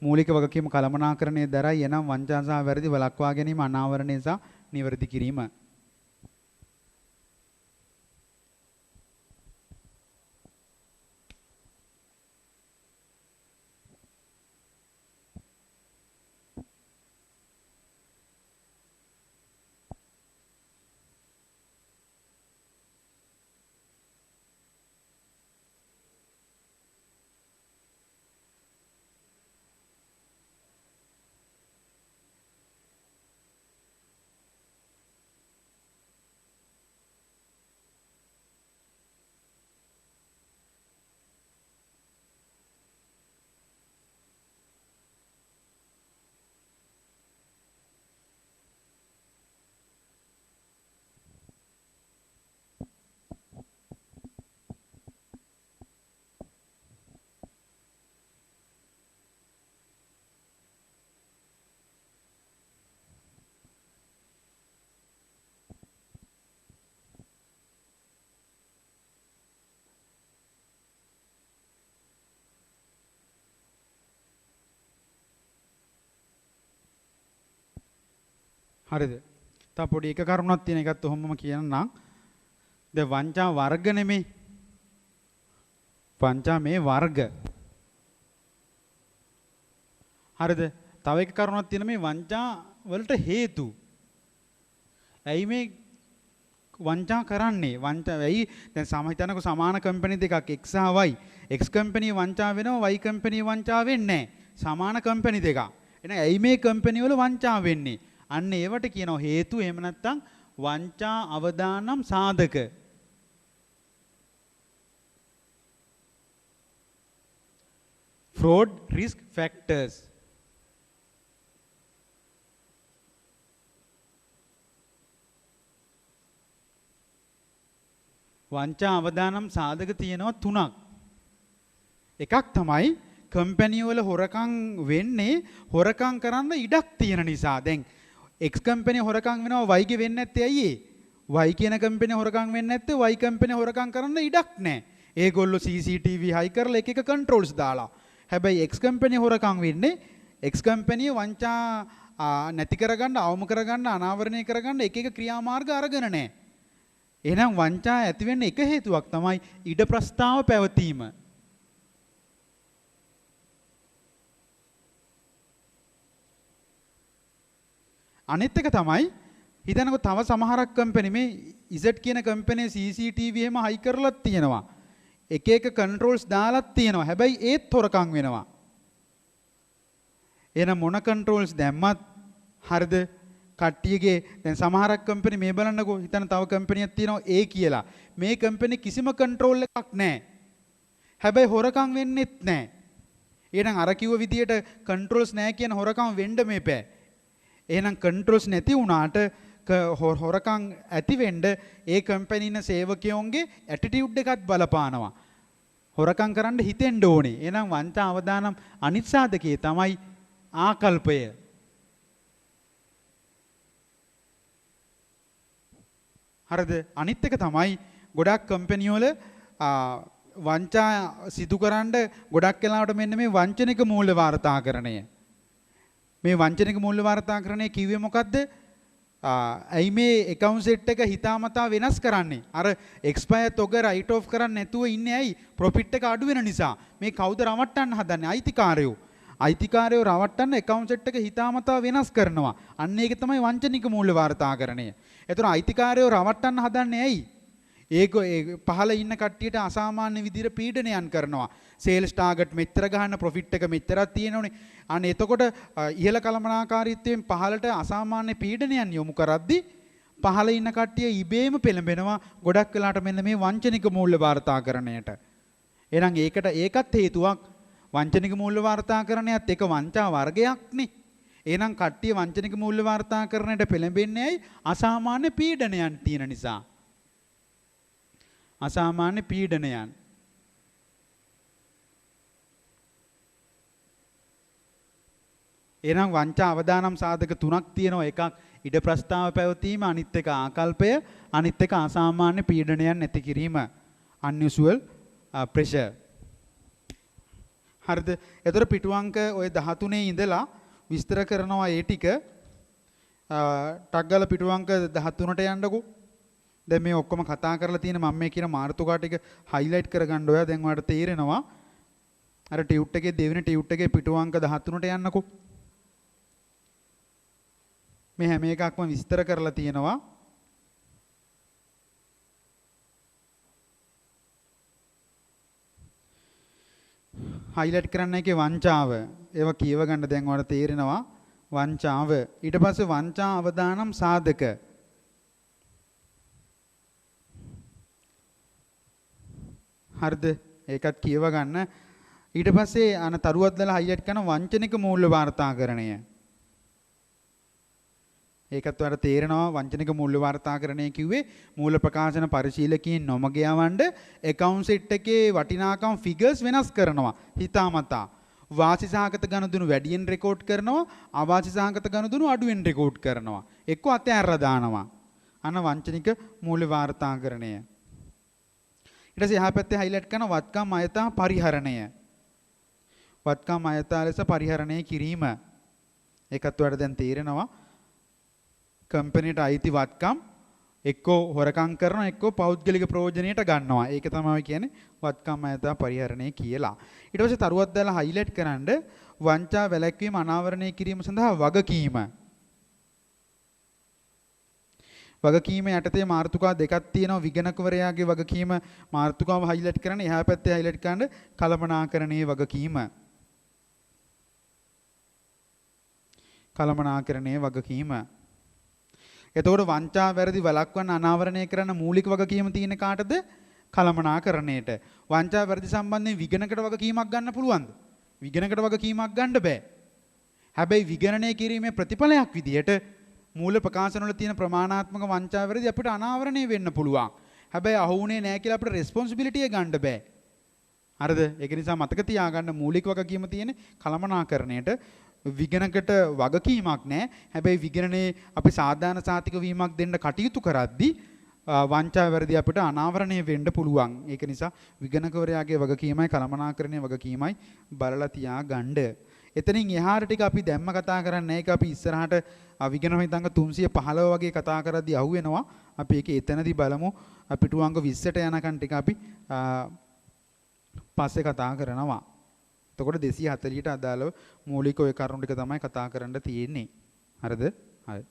මූලික වගකීම කළමනාකරණය දරයි. එනම් වංචා සහ වැරදි වළක්වා ගැනීම, අනාවරණය සහ නිවැරදි කිරීම. හරිද? තව පොඩි එක කරුණක් තියෙන එකත් ඔහොමම කියන්නම්. දැන් වංචා වර්ග නෙමෙයි. වංචා මේ වර්ග. හරිද? තව එක කරුණක් තියෙන මේ වංචා වලට හේතු. ඇයි මේ වංචා කරන්නේ? වංචා ඇයි දැන් සමහිතනකො සමාන කම්පැනි දෙකක් X සහ Y. X කම්පැනි වංචා වෙනවා, Y කම්පැනි වංචා වෙන්නේ නැහැ. සමාන කම්පැනි දෙකක්. එහෙනම් ඇයි මේ කම්පැනි වල වංචා වෙන්නේ? අන්න ඒවට කියනවා හේතු. එහෙම නැත්නම් වංචා අවදානම් සාධක. fraud risk factors. වංචා අවදානම් සාධක තියෙනවා 3ක්. එකක් තමයි කම්පැනි වල හොරකම් වෙන්නේ හොරකම් කරන්න ඉඩක් තියෙන නිසා. දැන් X කම්පැනි හොරකම් වෙනවා Y ගේ වෙන්නේ නැත්තේ ඇයි ඒ? Y කියන කම්පැනි හොරකම් වෙන්නේ නැත්තේ Y කම්පැනි හොරකම් කරන්න ඉඩක් නැහැ. ඒගොල්ලෝ CCTV හයි කරලා එක එක කන්ට්‍රෝල්ස් දාලා. හැබැයි X කම්පැනි හොරකම් වෙන්නේ X කම්පැනි වංචා නැති කරගන්න, අවම කරගන්න, අනාවරණය කරගන්න එක එක ක්‍රියාමාර්ග අරගෙන නැහැ. එහෙනම් වංචා ඇති වෙන්න එක හේතුවක් තමයි ඉඩ ප්‍රස්තාව පැවතීම. අනිත් එක තමයි හිතනකො තව සමහරක් කම්පැනි මේ Z කියන කම්පැනි CCTV එහෙම හයි කරලා තියෙනවා. එක එක කන්ට්‍රෝල්ස් දාලා තියෙනවා. හැබැයි ඒත් හොරකම් වෙනවා. එහෙනම් මොන කන්ට්‍රෝල්ස් දැම්මත් හරිද? කට්ටියගේ දැන් සමහරක් කම්පැනි මේ බලන්නකෝ. හිතන තව කම්පැනියක් තියෙනවා A කියලා. මේ කම්පැනි කිසිම කන්ට්‍රෝල් එකක් නැහැ. හැබැයි හොරකම් වෙන්නෙත් නැහැ. එහෙනම් අර කිව්ව විදියට කන්ට්‍රෝල්ස් නැහැ කියන හොරකම් වෙන්න මේපෑ. එහෙනම් කන්ට්‍රෝල්ස් නැති වුණාට හොරකම් ඇති වෙන්න ඒ කම්පැනි ඉන්න සේවකයන්ගේ ඇටිටියුඩ් එකත් බලපානවා. හොරකම් කරන්න හිතෙන්න ඕනේ. එහෙනම් වංචා අවදානම් අනිත් සාධකයේ තමයි ආකල්පය. හරිද? අනිත් එක තමයි ගොඩක් කම්පැනි වල වංචා සිදු කරන්න ගොඩක් වෙලාවට මෙන්න මේ වංචනික මූල්‍ය වාර්තාකරණය. මේ වංචනික මූල්‍ය වාර්තාකරණය කිව්වේ මොකද්ද? ඇයි මේ account set එක හිතාමතා වෙනස් කරන්නේ? අර expire තොග write off කරන්නේ නැතුව ඉන්නේ ඇයි? profit එක අඩු වෙන නිසා. මේ කවුද රවට්ටන්න හදන්නේ? අයිතිකාරයෝ. අයිතිකාරයෝ රවට්ටන්න account set එක හිතාමතා වෙනස් කරනවා. අන්න ඒක තමයි වංචනික මූල්‍ය වාර්තාකරණය. එතන අයිතිකාරයෝ රවට්ටන්න හදන්නේ ඇයි? ඒක පහළ ඉන්න කට්ටියට අසාමාන්‍ය විදිහට පීඩනයන් කරනවා. සේල්ස් ටාගට් මෙච්චර ගන්න, ප්‍රොෆිට් එක මෙච්චරක් තියෙනවනේ. අන්න එතකොට ඉහළ කළමනාකාරීත්වයෙන් පහළට අසාමාන්‍ය පීඩනයන් යොමු කරද්දී පහළ ඉන්න කට්ටිය ඉබේම පෙළඹෙනවා ගොඩක් වෙලාට මෙන්න මේ වංචනික මූල්‍ය වාර්තාකරණයට. එහෙනම් ඒකත් හේතුවක්. වංචනික මූල්‍ය වාර්තාකරණයත් එක වංචා වර්ගයක්නේ. එහෙනම් කට්ටිය වංචනික මූල්‍ය වාර්තාකරණයට පෙළඹෙන්නේ ඇයි? අසාමාන්‍ය පීඩනයන් තියෙන නිසා. අසාමාන්‍ය පීඩනයන්. එහෙනම් වංචා අවදානම් සාධක තුනක් තියෙනවා. එකක් ඉඩ ප්‍රස්තාව පැවතීම, අනිත් එක ආකල්පය, අනිත් එක අසාමාන්‍ය පීඩනයන් නැති කිරීම. unusual pressure. හරිද? එතකොට පිටුවංක ඔය 13 ඉඳලා විස්තර කරනවා ඒ ටික. ටග්ගල පිටුවංක 13ට යන්නකෝ. දැන් මේ ඔක්කොම කතා කරලා තියෙන මම මේ කියන මාතෘකා ටික highlight කරගන්න ඔයා. දැන් ඔයාලට තේරෙනවා. අර ටියුට් එකේ දෙවෙනි ටියුට් එකේ පිටුවංක 13ට යන්නකෝ. මේ හැම එකක්ම විස්තර කරලා තියෙනවා. highlight කරන්න එකේ වංචාව. ඒවා කියව ගන්න දැන් ඔයාලට තේරෙනවා. වංචාව. ඊට පස්සේ වංචා අවදානම් සාධක. හරිද? ඒකත් කියව ගන්න. ඊට පස්සේ අන තරුවක් දාලා highlight කරන වංචනික මූල්‍ය වාර්තාකරණය. ඒකත් ඔයාලට තේරෙනවා වංචනික මූල්‍ය වාර්තාකරණය කිව්වේ මූල ප්‍රකාශන පරිශීලකයන් නොමග යවන්න account sheet එකේ වටිනාකම් figures වෙනස් කරනවා හිතාමතා. වාසි සහගත ගනුදෙනු වැඩියෙන් රෙකෝඩ් කරනවා, අවාසි සහගත ගනුදෙනු අඩුවෙන් රෙකෝඩ් කරනවා. එක්ක අතෑරලා දානවා. අන වංචනික මූල්‍ය වාර්තාකරණය. ඊට පස්සේ එහා පැත්තේ highlight කරන වත්කම් අයථා පරිහරණය. වත්කම් අයථා ලෙස පරිහරණය කිරීම. ඒකත් ඔයාලට දැන් තේරෙනවා. කම්පැනිට අයිති වත්කම් එක්කෝ හොරකම් කරනවා, එක්කෝ පෞද්ගලික ප්‍රයෝජනයට ගන්නවා. ඒක තමයි කියන්නේ වත්කම් අයථා පරිහරණය කියලා. ඊට පස්සේ තරුවක් දාලා highlight කරන්න වංචා වැළැක්වීම අනාවරණය කිරීම සඳහා වගකීම. වගකීම යටතේ මාතෘකා දෙකක් තියෙනවා. විගණකවරයාගේ වගකීම මාතෘකාව highlight කරන්න, එහා පැත්තේ highlight කරන්න කළමනාකරණයේ වගකීම. කළමනාකරණයේ වගකීම. එතකොට වංචා වැරදි වළක්වන්න අනාවරණය කරන්න මූලික වගකීම තියෙන කාටද? කළමනාකරණයට. වංචා වැරදි සම්බන්ධයෙන් විගණකට වගකීමක් ගන්න පුළුවන්ද? විගණකට වගකීමක් ගන්න බෑ. හැබැයි විගණනය කිරීමේ ප්‍රතිඵලයක් විදියට මූල ප්‍රකාශන වල තියෙන ප්‍රමාණාත්මක වංචා වැරදි අපිට අනාවරණය වෙන්න පුළුවන්. හැබැයි අහු වුණේ නැහැ කියලා අපිට රෙස්පොන්සිබිලිටි එක ගන්න බෑ. හරිද? ඒක නිසා මතක තියාගන්න මූලික වගකීම තියෙන්නේ කළමනාකරණයට. විගණකට වගකීමක් නැහැ. හැබැයි විගණනේ අපි සාධාරණ සාතික වීමක් දෙන්න කටයුතු කරද්දී වංචා වැරදි අපිට අනාවරණය වෙන්න පුළුවන්. ඒක නිසා විගණකවරයාගේ වගකීමයි කළමනාකරණයේ වගකීමයි බලලා තියාගන්න. එතනින් එහාට ටික අපි දැම්ම කතා කරන්නේ. ඒක අපි ඉස්සරහට විගණන හිතංග 315 වගේ කතා කරද්දී අහුවෙනවා. අපි ඒක එතනදී බලමු. පිටුවංග 20ට යනකන් ටික අපි පස්සේ කතා කරනවා. එතකොට 240ට අදාළව මූලික ওই කරුණු ටික තමයි කතා කරන්න තියෙන්නේ. හරිද? හරි.